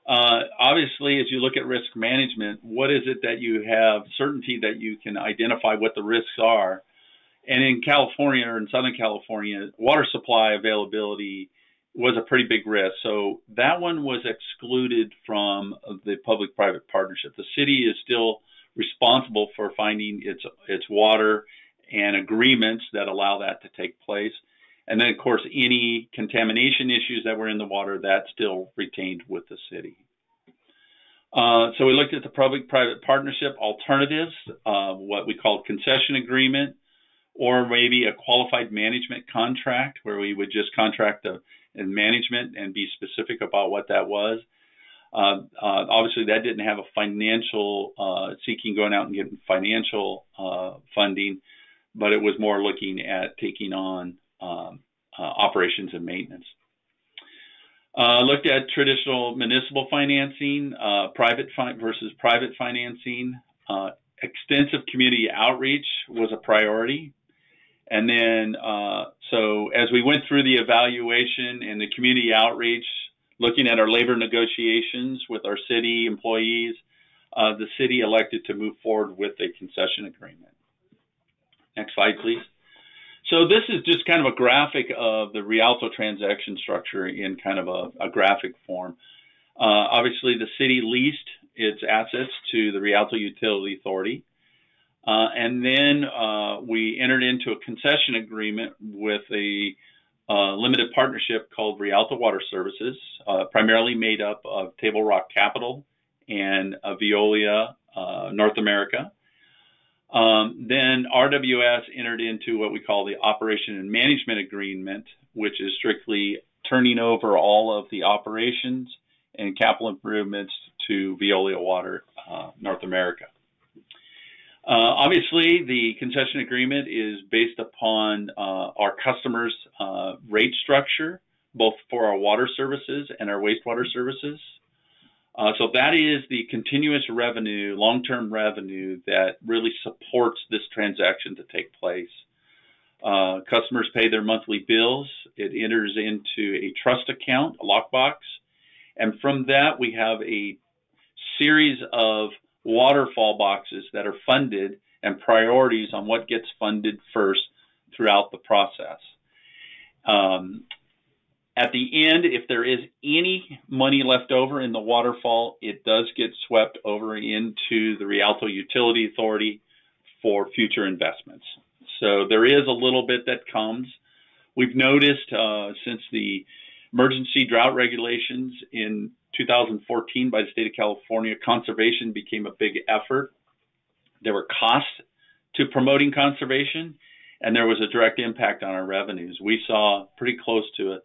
Obviously, as you look at risk management, what is it that you have certainty that you can identify what the risks are? And in California, or in Southern California, water supply availability was a pretty big risk. So that one was excluded from the public-private partnership. The city is still responsible for finding its water and agreements that allow that to take place. And then, of course, any contamination issues that were in the water, that's still retained with the city. So we looked at the public-private partnership alternatives, what we call concession agreement, or maybe a qualified management contract, where we would just contract in management and be specific about what that was. Obviously, that didn't have a financial seeking, going out and getting financial funding, but it was more looking at taking on operations and maintenance. Looked at traditional municipal financing, private versus private financing. Extensive community outreach was a priority. And then, so as we went through the evaluation and the community outreach, looking at our labor negotiations with our city employees, the city elected to move forward with a concession agreement. Next slide, please. So this is just kind of a graphic of the Rialto transaction structure in kind of a graphic form. Obviously, the city leased its assets to the Rialto Utility Authority. And then we entered into a concession agreement with a limited partnership called Rialto Water Services, primarily made up of Table Rock Capital and Veolia North America. Then RWS entered into what we call the Operation and Management Agreement, which is strictly turning over all of the operations and capital improvements to Veolia Water North America. Obviously, the concession agreement is based upon our customers' rate structure, both for our water services and our wastewater services. So that is the continuous revenue, long-term revenue that really supports this transaction to take place. Customers pay their monthly bills. It enters into a trust account, a lockbox. And from that, we have a series of waterfall boxes that are funded and priorities on what gets funded first throughout the process. At the end, if there is any money left over in the waterfall, it does get swept over into the Rialto Utility Authority for future investments. So there is a little bit that comes. We've noticed since the emergency drought regulations in 2014 by the state of California, conservation became a big effort. There were costs to promoting conservation, and there was a direct impact on our revenues. We saw pretty close to a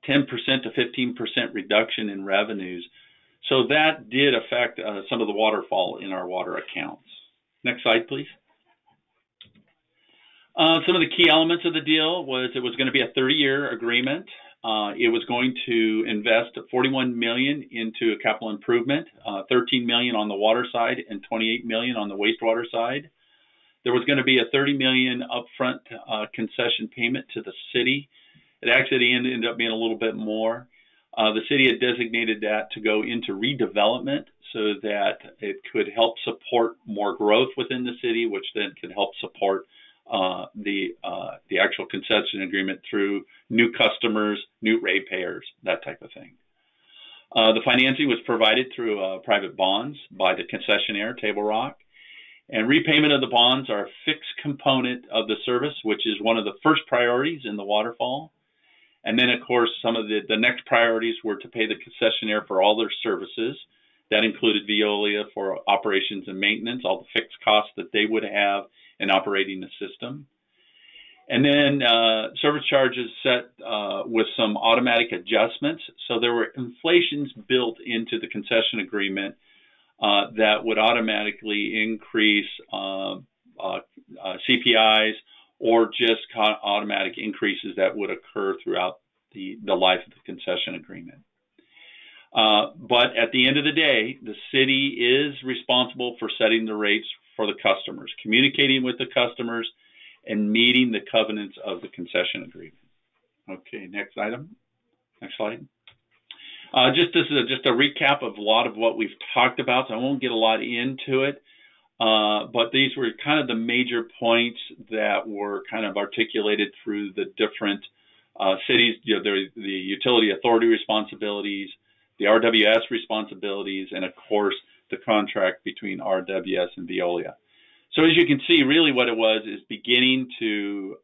10% to 15% reduction in revenues. So that did affect some of the waterfall in our water accounts. Next slide, please. Some of the key elements of the deal was it was going to be a 30-year agreement. It was going to invest $41 million into capital improvement, $13 million on the water side and $28 million on the wastewater side. There was going to be a $30 million upfront concession payment to the city. It actually ended up being a little bit more. The city had designated that to go into redevelopment so that it could help support more growth within the city, which then could help support the actual concession agreement through new customers, new ratepayers, that type of thing. The financing was provided through private bonds by the concessionaire, Table Rock. And repayment of the bonds are a fixed component of the service, which is one of the first priorities in the waterfall. And then, of course, some of the next priorities were to pay the concessionaire for all their services. That included Veolia for operations and maintenance, all the fixed costs that they would have in operating the system. And then service charges set with some automatic adjustments. So there were inflations built into the concession agreement that would automatically increase CPIs or just automatic increases that would occur throughout the life of the concession agreement. But at the end of the day, the city is responsible for setting the rates for the customers, communicating with the customers, and meeting the covenants of the concession agreement. Okay, next item. Next slide. This is just a recap of a lot of what we've talked about, so I won't get a lot into it. But these were kind of the major points that were kind of articulated through the different cities, the utility authority responsibilities, the RWS responsibilities, and of course, the contract between RWS and Veolia. So as you can see, really what it was is beginning to,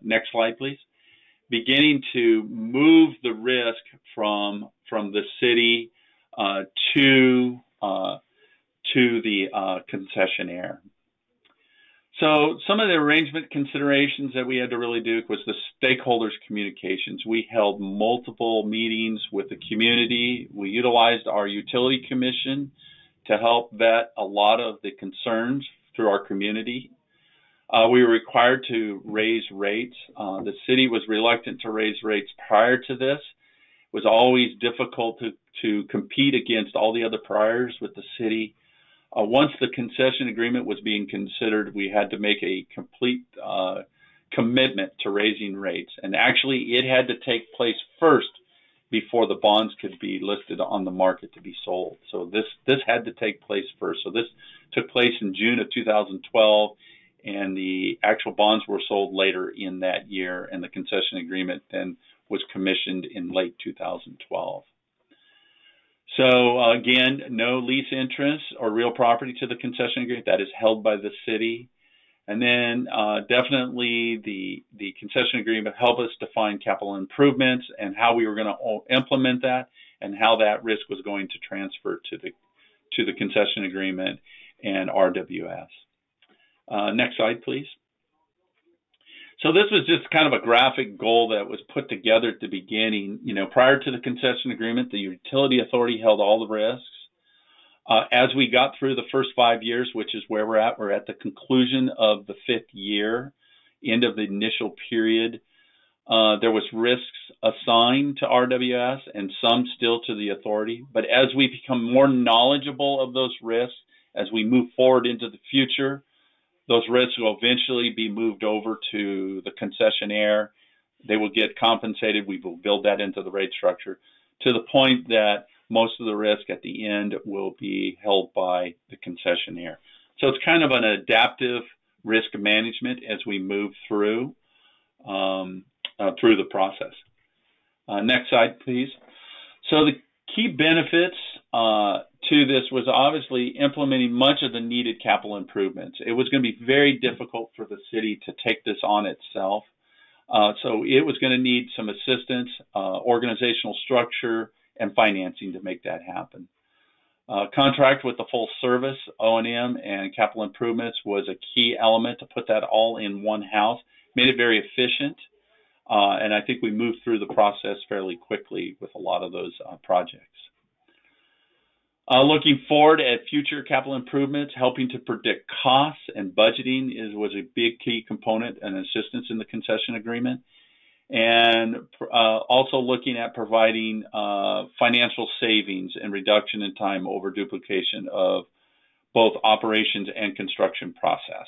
next slide, please, beginning to move the risk from the city to the concessionaire. So some of the arrangement considerations that we had to really do was the stakeholders communications. We held multiple meetings with the community. We utilized our utility commission to help vet a lot of the concerns through our community. We were required to raise rates. The city was reluctant to raise rates prior to this. It was always difficult to compete against all the other priors with the city. Once the concession agreement was being considered, we had to make a complete commitment to raising rates. And actually, it had to take place first before the bonds could be listed on the market to be sold. So this had to take place first. So this took place in June of 2012, and the actual bonds were sold later in that year, and the concession agreement then was commissioned in late 2012. So again, no lease interest or real property to the concession agreement. That is held by the city. And then definitely the concession agreement helped us define capital improvements and how we were going to implement that and how that risk was going to transfer to the concession agreement and RWS. Next slide, please. So this was just kind of a graphic goal that was put together at the beginning. You know, prior to the concession agreement, the utility authority held all the risks. As we got through the first 5 years, which is where we're at the conclusion of the 5th year, end of the initial period, there was risks assigned to RWS and some still to the authority. But as we become more knowledgeable of those risks, as we move forward into the future, those risks will eventually be moved over to the concessionaire. They will get compensated. We will build that into the rate structure to the point that most of the risk at the end will be held by the concessionaire. So it's kind of an adaptive risk management as we move through the process. Next slide, please. So the key benefits to this was obviously implementing much of the needed capital improvements. It was going to be very difficult for the city to take this on itself. So it was going to need some assistance, organizational structure, and financing to make that happen. Contract with the full service, O&M, and capital improvements was a key element to put that all in one house, made it very efficient. And I think we moved through the process fairly quickly with a lot of those projects. Looking forward at future capital improvements, helping to predict costs and budgeting was a big key component and assistance in the concession agreement. And also looking at providing financial savings and reduction in time over duplication of both operations and construction process.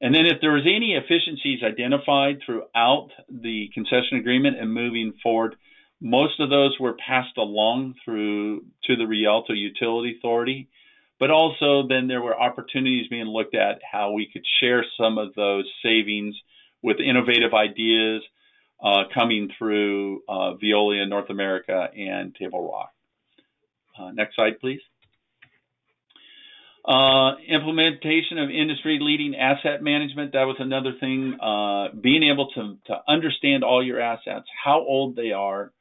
And then if there was any efficiencies identified throughout the concession agreement and moving forward, most of those were passed along to the Rialto Utility Authority, but also then there were opportunities being looked at how we could share some of those savings with innovative ideas coming through Veolia North America and Table Rock. Next slide, please. Implementation of industry-leading asset management, that was another thing. Being able to understand all your assets, how old they are,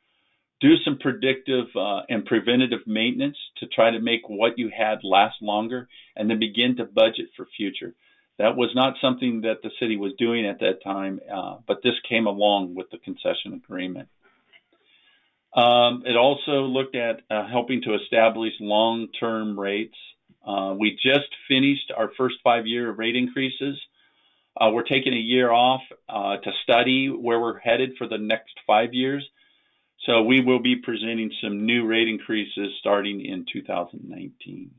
do some predictive and preventative maintenance to try to make what you had last longer, and then begin to budget for future. That was not something that the city was doing at that time, but this came along with the concession agreement. It also looked at helping to establish long-term rates. We just finished our first 5-year rate increases. We're taking a year off to study where we're headed for the next 5 years. So we will be presenting some new rate increases starting in 2019.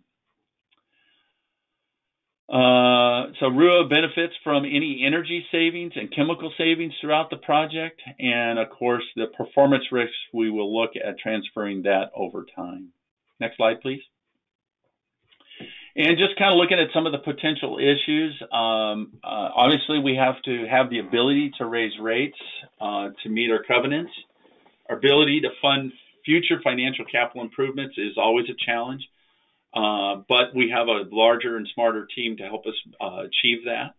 So RUA benefits from any energy savings and chemical savings throughout the project. And of course, the performance risks, we will look at transferring that over time. Next slide, please. And just kind of looking at some of the potential issues, obviously we have to have the ability to raise rates to meet our covenants. Our ability to fund future financial capital improvements is always a challenge, but we have a larger and smarter team to help us achieve that.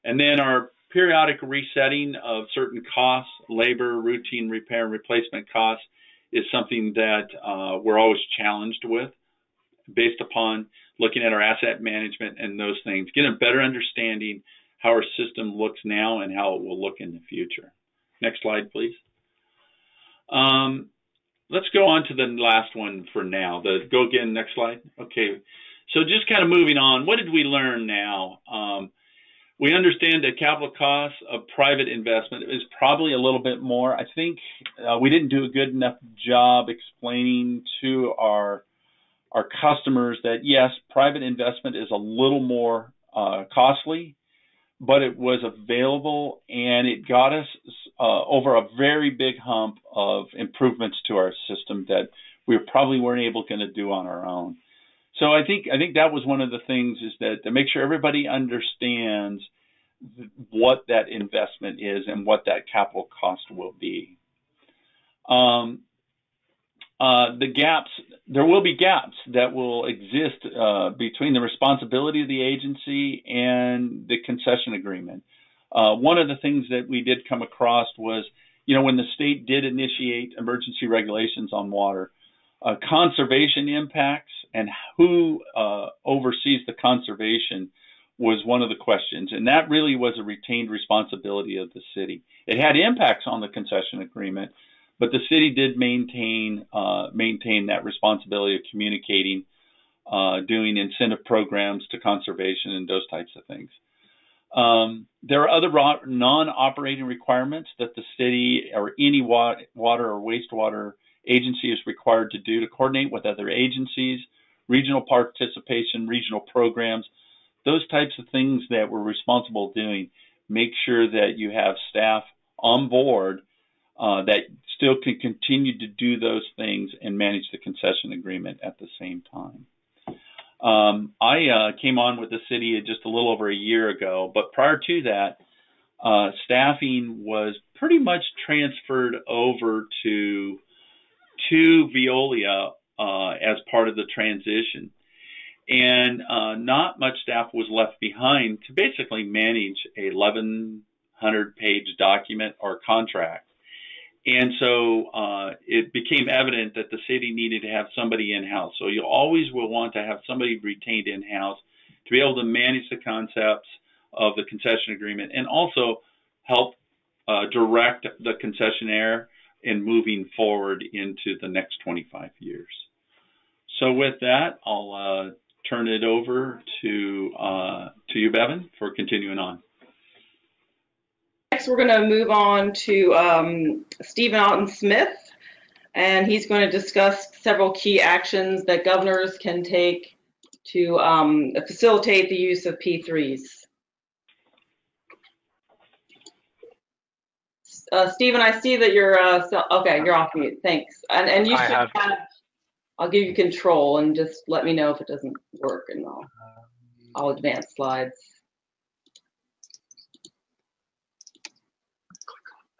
And then our periodic resetting of certain costs, labor, routine repair and replacement costs, is something that we're always challenged with, based upon looking at our asset management and those things, get a better understanding how our system looks now and how it will look in the future. Next slide, please. Let's go on to the last one for now. Go again, next slide. Okay, so just kind of moving on, what did we learn now? We understand that capital costs of private investment is probably a little bit more. I think we didn't do a good enough job explaining to our customers that yes, private investment is a little more costly, but it was available and it got us over a very big hump of improvements to our system that we probably weren't able to do on our own. So I think that was one of the things, is that to make sure everybody understands what that investment is and what that capital cost will be. the gaps, there will be gaps that will exist between the responsibility of the agency and the concession agreement. One of the things that we did come across was, when the state did initiate emergency regulations on water, conservation impacts and who oversees the conservation was one of the questions. And that really was a retained responsibility of the city. It had impacts on the concession agreement, but the city did maintain that responsibility of communicating, doing incentive programs to conservation and those types of things. There are other non-operating requirements that the city or any water or wastewater agency is required to do to coordinate with other agencies, regional participation, regional programs, those types of things that we're responsible doing. Make sure that you have staff on board that still can continue to do those things and manage the concession agreement at the same time. I came on with the city just a little over a year ago, but prior to that, staffing was pretty much transferred over to Veolia as part of the transition. And not much staff was left behind to basically manage a 1,100-page document or contract. And so it became evident that the city needed to have somebody in-house. So you always will want to have somebody retained in-house to be able to manage the concepts of the concession agreement and also help direct the concessionaire in moving forward into the next 25 years. So with that, I'll turn it over to you, Bevin, for continuing on. Next, we're going to move on to Stephen Auton-Smith, and he's going to discuss several key actions that governors can take to facilitate the use of P3s. Stephen, I see that you're okay. You're off mute. Thanks. And you should have. I'll give you control and just let me know if it doesn't work, and I'll advance slides.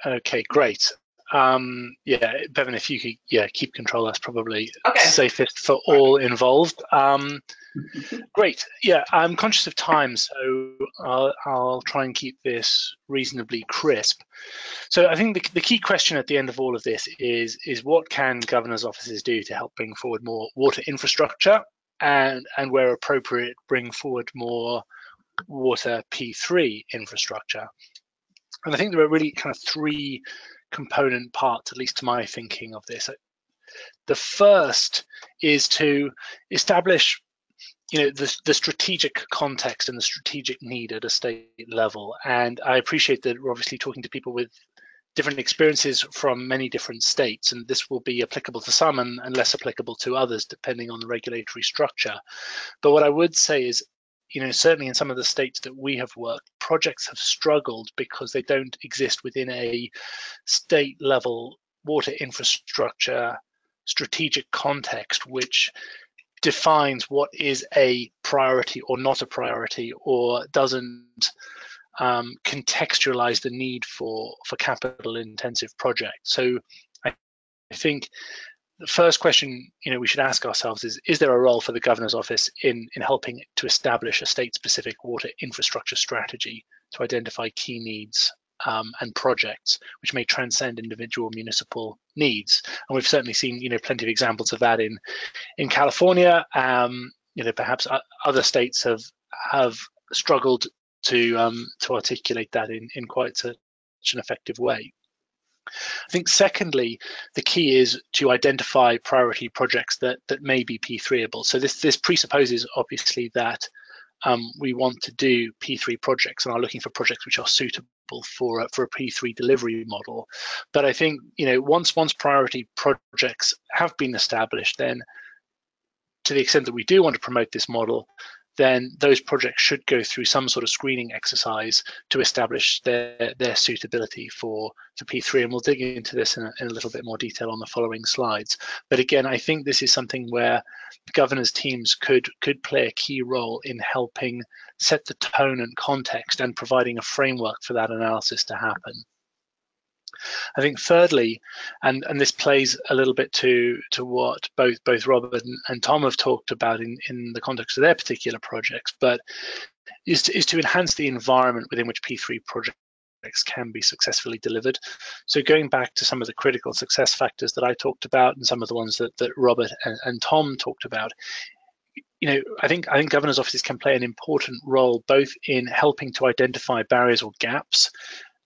Okay, great. Yeah, Bevin, if you could, keep control, that's probably safest for all involved. Great. Yeah, I'm conscious of time, so I'll try and keep this reasonably crisp. So I think the key question at the end of all of this is what can governors' offices do to help bring forward more water infrastructure and where appropriate, bring forward more water P3 infrastructure. And I think there are really kind of three component parts, at least to my thinking of this. The first is to establish, the strategic context and the strategic need at a state level. And I appreciate that we're obviously talking to people with different experiences from many different states, and this will be applicable to some and less applicable to others, depending on the regulatory structure. But what I would say is, certainly in some of the states that we have worked, projects have struggled because they don't exist within a state level water infrastructure strategic context, which defines what is a priority or not a priority, or doesn't contextualize the need for capital intensive projects. So I think the first question we should ask ourselves is there a role for the governor's office in helping to establish a state-specific water infrastructure strategy to identify key needs and projects which may transcend individual municipal needs? And we've certainly seen plenty of examples of that in California. Perhaps other states have struggled to articulate that in quite such an effective way. I think secondly, the key is to identify priority projects that may be P3able. So this presupposes obviously that we want to do P3 projects and are looking for projects which are suitable for a P3 delivery model. But I think once priority projects have been established, then to the extent that we do want to promote this model, then those projects should go through some sort of screening exercise to establish their suitability for P3. And we'll dig into this in a little bit more detail on the following slides. But again, I think this is something where governors' teams could play a key role in helping set the tone and context and providing a framework for that analysis to happen. I think thirdly, and this plays a little bit to what both Robert and Tom have talked about in the context of their particular projects, but is to enhance the environment within which P3 projects can be successfully delivered. So going back to some of the critical success factors that I talked about and some of the ones that Robert and Tom talked about, I think governors' offices can play an important role both in helping to identify barriers or gaps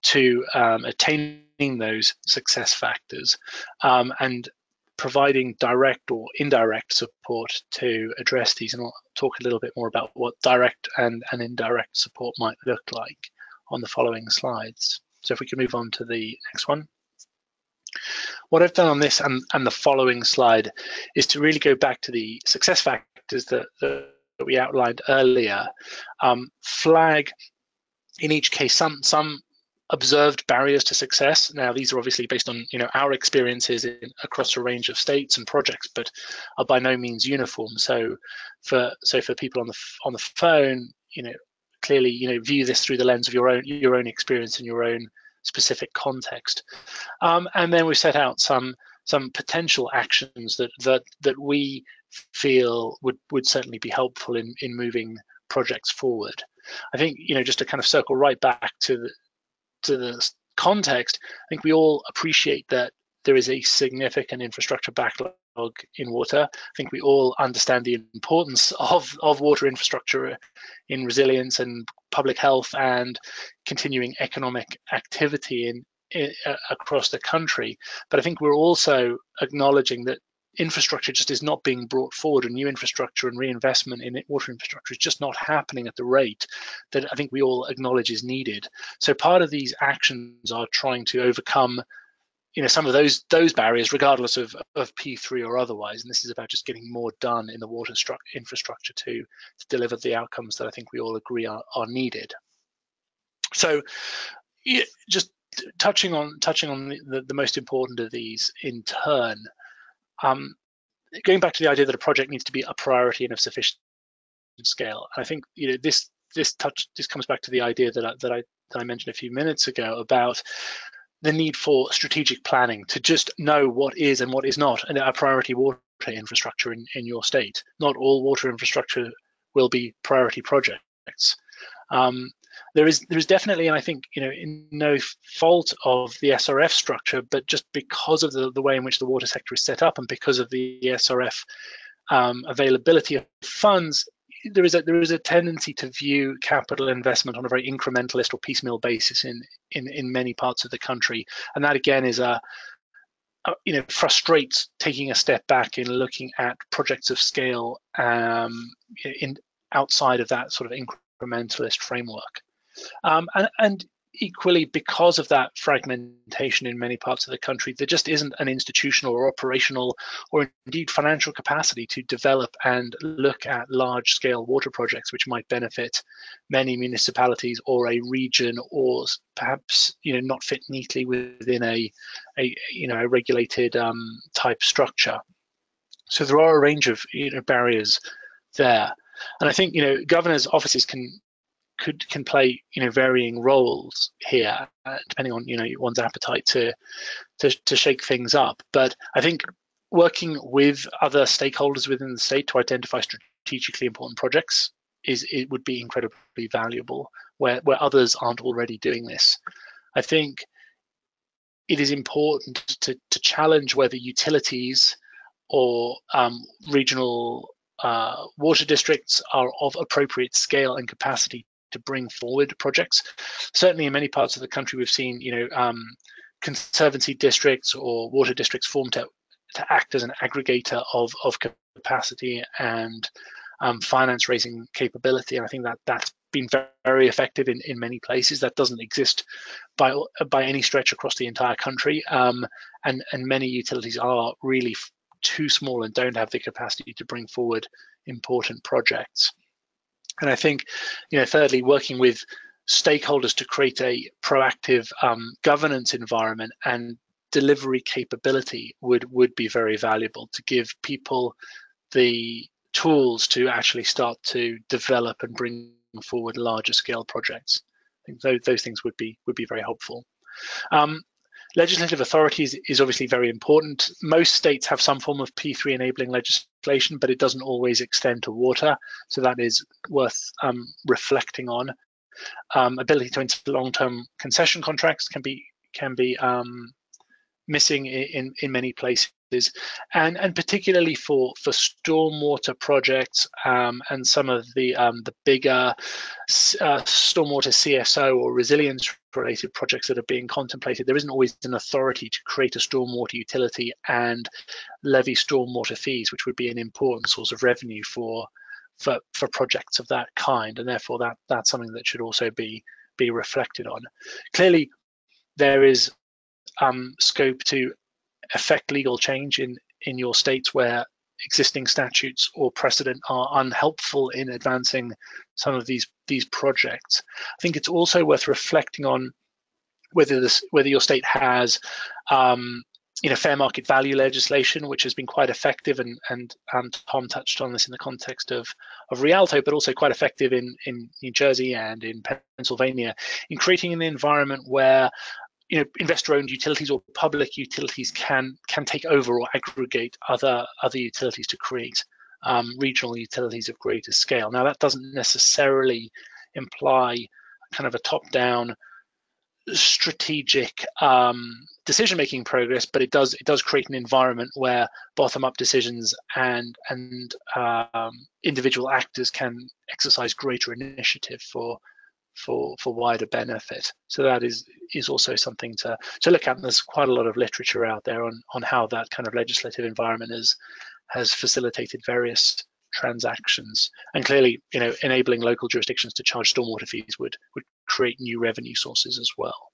to attaining those success factors, and providing direct or indirect support to address these. And I'll talk a little bit more about what direct and indirect support might look like on the following slides. So if we can move on to the next one. What I've done on this and the following slide is to really go back to the success factors that we outlined earlier, flag in each case some observed barriers to success. Now, these are obviously based on our experiences across a range of states and projects, but are by no means uniform. So for people on the phone, clearly view this through the lens of your own experience and your own specific context. And then we set out some potential actions that we feel would certainly be helpful in moving projects forward. I think just to kind of circle right back to the context, I think we all appreciate that there is a significant infrastructure backlog in water. I think we all understand the importance of water infrastructure in resilience and public health and continuing economic activity across the country. But I think we're also acknowledging that infrastructure just is not being brought forward, and new infrastructure and reinvestment in water infrastructure is just not happening at the rate that I think we all acknowledge is needed. So part of these actions are trying to overcome some of those barriers, regardless of P3 or otherwise. And this is about just getting more done in the water infrastructure to deliver the outcomes that I think we all agree are needed. So just touching on the most important of these in turn, going back to the idea that a project needs to be a priority and of sufficient scale. And I think this comes back to the idea that I mentioned a few minutes ago about the need for strategic planning, to just know what is and what is not a priority water infrastructure in your state. Not all water infrastructure will be priority projects. There is definitely, and I think in no fault of the SRF structure, but just because of the way in which the water sector is set up and because of the SRF availability of funds, there is a tendency to view capital investment on a very incrementalist or piecemeal basis in many parts of the country, and that again is frustrates taking a step back in looking at projects of scale outside of that sort of incrementalist framework. And equally, because of that fragmentation in many parts of the country, there just isn't an institutional or operational or indeed financial capacity to develop and look at large-scale water projects which might benefit many municipalities or a region, or perhaps not fit neatly within a regulated type structure. So there are a range of barriers there, and I think governors' offices can play varying roles here, depending on one's appetite to shake things up. But I think working with other stakeholders within the state to identify strategically important projects it would be incredibly valuable where others aren't already doing this. I think it is important to challenge whether utilities or regional water districts are of appropriate scale and capacity to bring forward projects. Certainly in many parts of the country, we've seen conservancy districts or water districts formed to act as an aggregator of capacity and finance raising capability. And I think that's been very effective in many places. That doesn't exist by any stretch across the entire country. And many utilities are really too small and don't have the capacity to bring forward important projects. And I think, thirdly, working with stakeholders to create a proactive governance environment and delivery capability would be very valuable to give people the tools to actually start to develop and bring forward larger scale projects. I think those things would be very helpful. Legislative authority is obviously very important. Most states have some form of P3 enabling legislation, but it doesn't always extend to water. So that is worth reflecting on. Ability to enter long-term concession contracts can be missing in many places, and particularly for stormwater projects and some of the bigger stormwater CSO or resilience related projects that are being contemplated. There isn't always an authority to create a stormwater utility and levy stormwater fees, which would be an important source of revenue for projects of that kind, and therefore that's something that should also be reflected on. Clearly, there is scope to affect legal change in your states where existing statutes or precedent are unhelpful in advancing some of these projects. I think it's also worth reflecting on whether your state has fair market value legislation, which has been quite effective, and Tom touched on this in the context of Rialto, but also quite effective in New Jersey and in Pennsylvania, in creating an environment where investor-owned utilities or public utilities can take over or aggregate other utilities to create regional utilities of greater scale. Now, that doesn't necessarily imply kind of a top-down strategic decision-making progress, but it does create an environment where bottom-up decisions and individual actors can exercise greater initiative for wider benefit. So that is also something to look at. And there's quite a lot of literature out there on how that kind of legislative environment has facilitated various transactions. And clearly, enabling local jurisdictions to charge stormwater fees would create new revenue sources as well.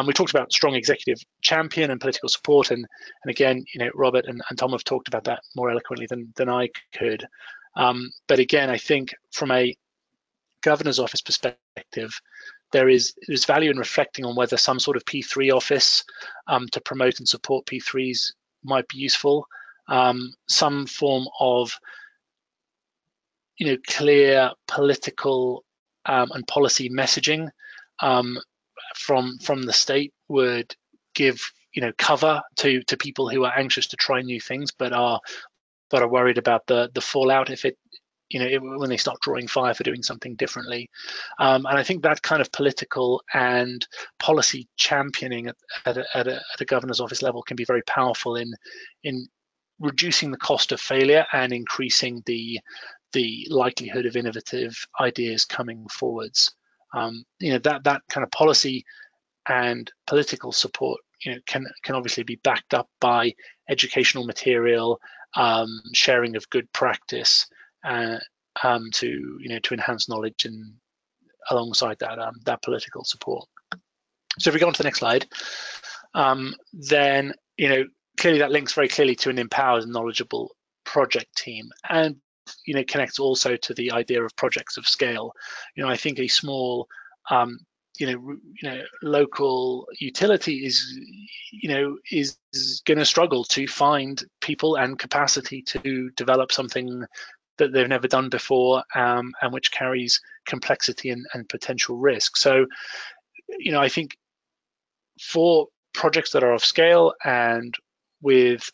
We talked about strong executive champion and political support, and again, Robert and Tom have talked about that more eloquently than I could. But again, I think from a governor's office perspective, there's value in reflecting on whether some sort of P3 office to promote and support P3s might be useful. Some form of clear political and policy messaging from the state would give cover to people who are anxious to try new things but are worried about the fallout if it when they start drawing fire for doing something differently. And I think that kind of political and policy championing at a governor's office level can be very powerful in reducing the cost of failure and increasing the likelihood of innovative ideas coming forwards. That kind of policy and political support can obviously be backed up by educational material, sharing of good practice, to enhance knowledge and alongside that political support. So if we go on to the next slide, then clearly that links very clearly to an empowered and knowledgeable project team, and connects also to the idea of projects of scale. I think a small local utility is going to struggle to find people and capacity to develop something that they've never done before, and which carries complexity and potential risk. So, I think for projects that are of scale and with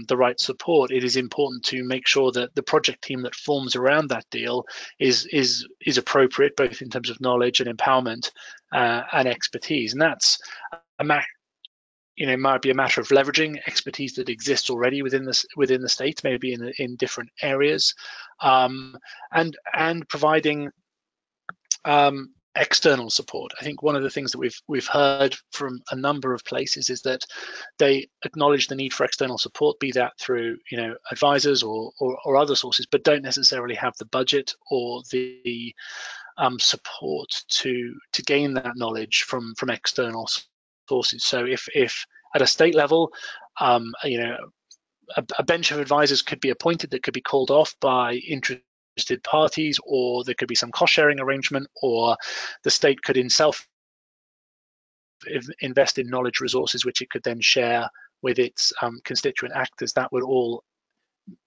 the right support, it is important to make sure that the project team that forms around that deal is appropriate, both in terms of knowledge and empowerment and expertise. And that's might be a matter of leveraging expertise that exists already within the state, maybe in different areas, and providing external support. I think one of the things that we've heard from a number of places is that they acknowledge the need for external support, be that through advisors or other sources, but don't necessarily have the budget or the support to gain that knowledge from external sources. So if at a state level, a bench of advisors could be appointed that could be called off by interested parties, or there could be some cost sharing arrangement, or the state could invest in knowledge resources which it could then share with its constituent actors. That would all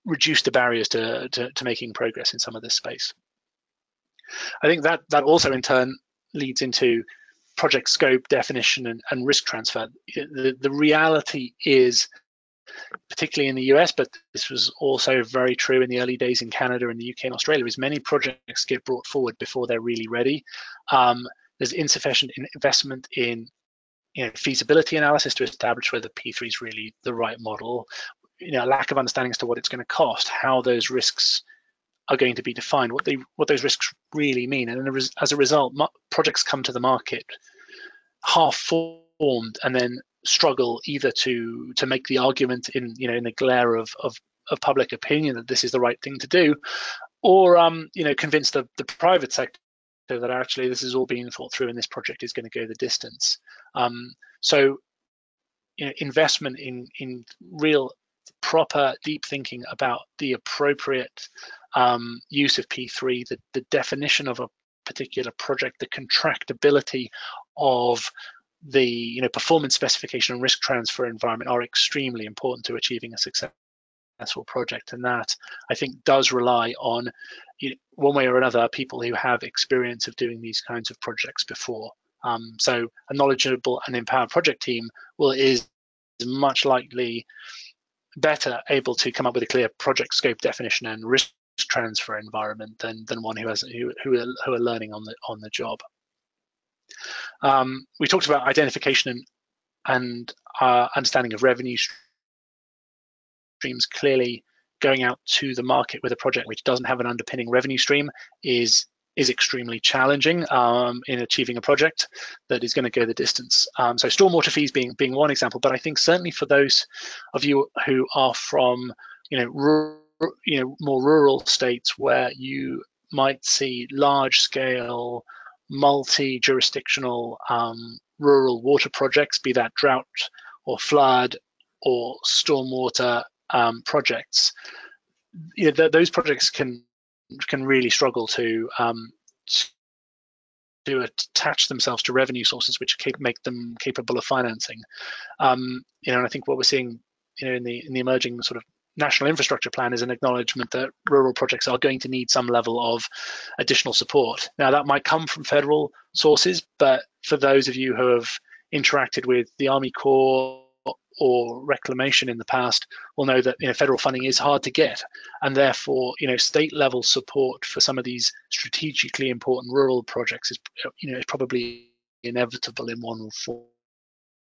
reduce the barriers to making progress in some of this space. I think that also in turn leads into project scope, definition, and risk transfer. The reality is, particularly in the US, but this was also very true in the early days in Canada and the UK and Australia, is many projects get brought forward before they're really ready. There's insufficient investment in feasibility analysis to establish whether P3 is really the right model. Lack of understanding as to what it's going to cost, how those risks are going to be defined, what those risks really mean, and then as a result, projects come to the market half formed and then struggle either to make the argument in the glare of public opinion that this is the right thing to do, or convince the private sector that actually this is all being thought through and this project is going to go the distance. So investment in real proper deep thinking about the appropriate use of P3, the definition of a particular project, the contractability of the performance specification and risk transfer environment are extremely important to achieving a successful project, and that I think does rely on one way or another people who have experience of doing these kinds of projects before. So a knowledgeable and empowered project team is much likely better able to come up with a clear project scope definition and risk transfer environment than one who are learning on the job. We talked about identification and understanding of revenue streams. Clearly, going out to the market with a project which doesn't have an underpinning revenue stream is extremely challenging in achieving a project that is going to go the distance. So stormwater fees being one example, but I think certainly for those of you who are from more rural states where you might see large-scale, multi-jurisdictional rural water projects, be that drought or flood or stormwater projects, those projects can really struggle to attach themselves to revenue sources which make them capable of financing. And I think what we're seeing, in the emerging sort of national infrastructure plan is an acknowledgement that rural projects are going to need some level of additional support. Now, that might come from federal sources, but for those of you who have interacted with the Army Corps or reclamation in the past will know that federal funding is hard to get, and therefore state level support for some of these strategically important rural projects is probably inevitable in one form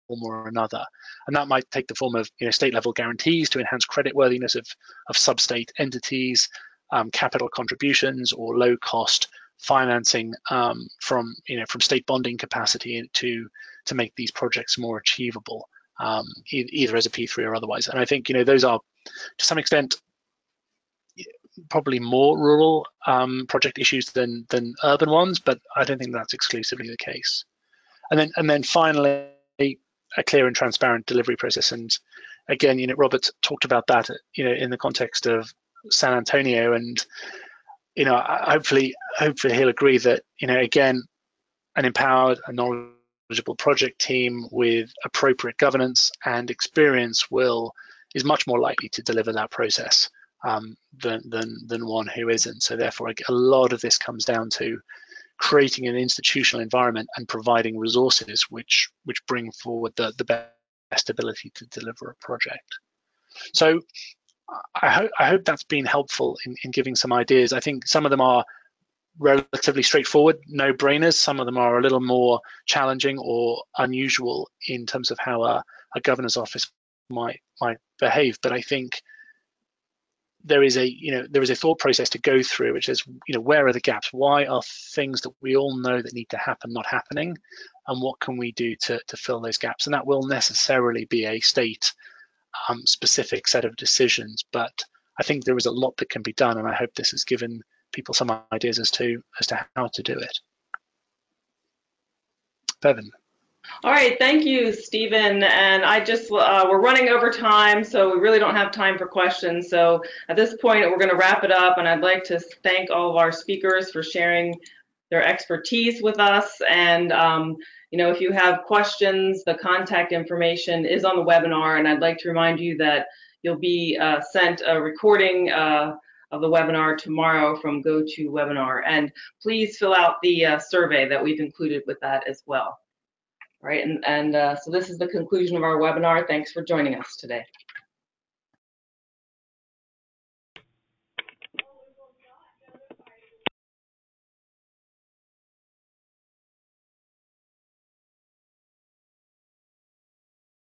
or another, and that might take the form of state level guarantees to enhance creditworthiness of sub-state entities, capital contributions, or low cost financing from state bonding capacity to make these projects more achievable. Either as a P3 or otherwise. And I think those are to some extent probably more rural project issues than urban ones, but I don't think that's exclusively the case. And then finally, a clear and transparent delivery process. And again, Robert talked about that in the context of San Antonio, and hopefully he'll agree that again, an empowered and knowledgeable project team with appropriate governance and experience is much more likely to deliver that process than one who isn't. So therefore, a lot of this comes down to creating an institutional environment and providing resources which bring forward the best ability to deliver a project. So I hope that's been helpful in giving some ideas. I think some of them are relatively straightforward, no-brainers. Some of them are a little more challenging or unusual in terms of how a governor's office might behave. But I think there is a thought process to go through, which is where are the gaps? Why are things that we all know that need to happen not happening, and what can we do to fill those gaps? And that will necessarily be a state specific set of decisions. But I think there is a lot that can be done, and I hope this has given people some ideas as to how to do it. Bevin. All right, thank you, Stephen. And we're running over time, so we really don't have time for questions. So at this point, we're going to wrap it up, and I'd like to thank all of our speakers for sharing their expertise with us. And if you have questions, the contact information is on the webinar, and I'd like to remind you that you'll be sent a recording of the webinar tomorrow from GoToWebinar. And please fill out the survey that we've included with that as well. All right, and so this is the conclusion of our webinar. Thanks for joining us today.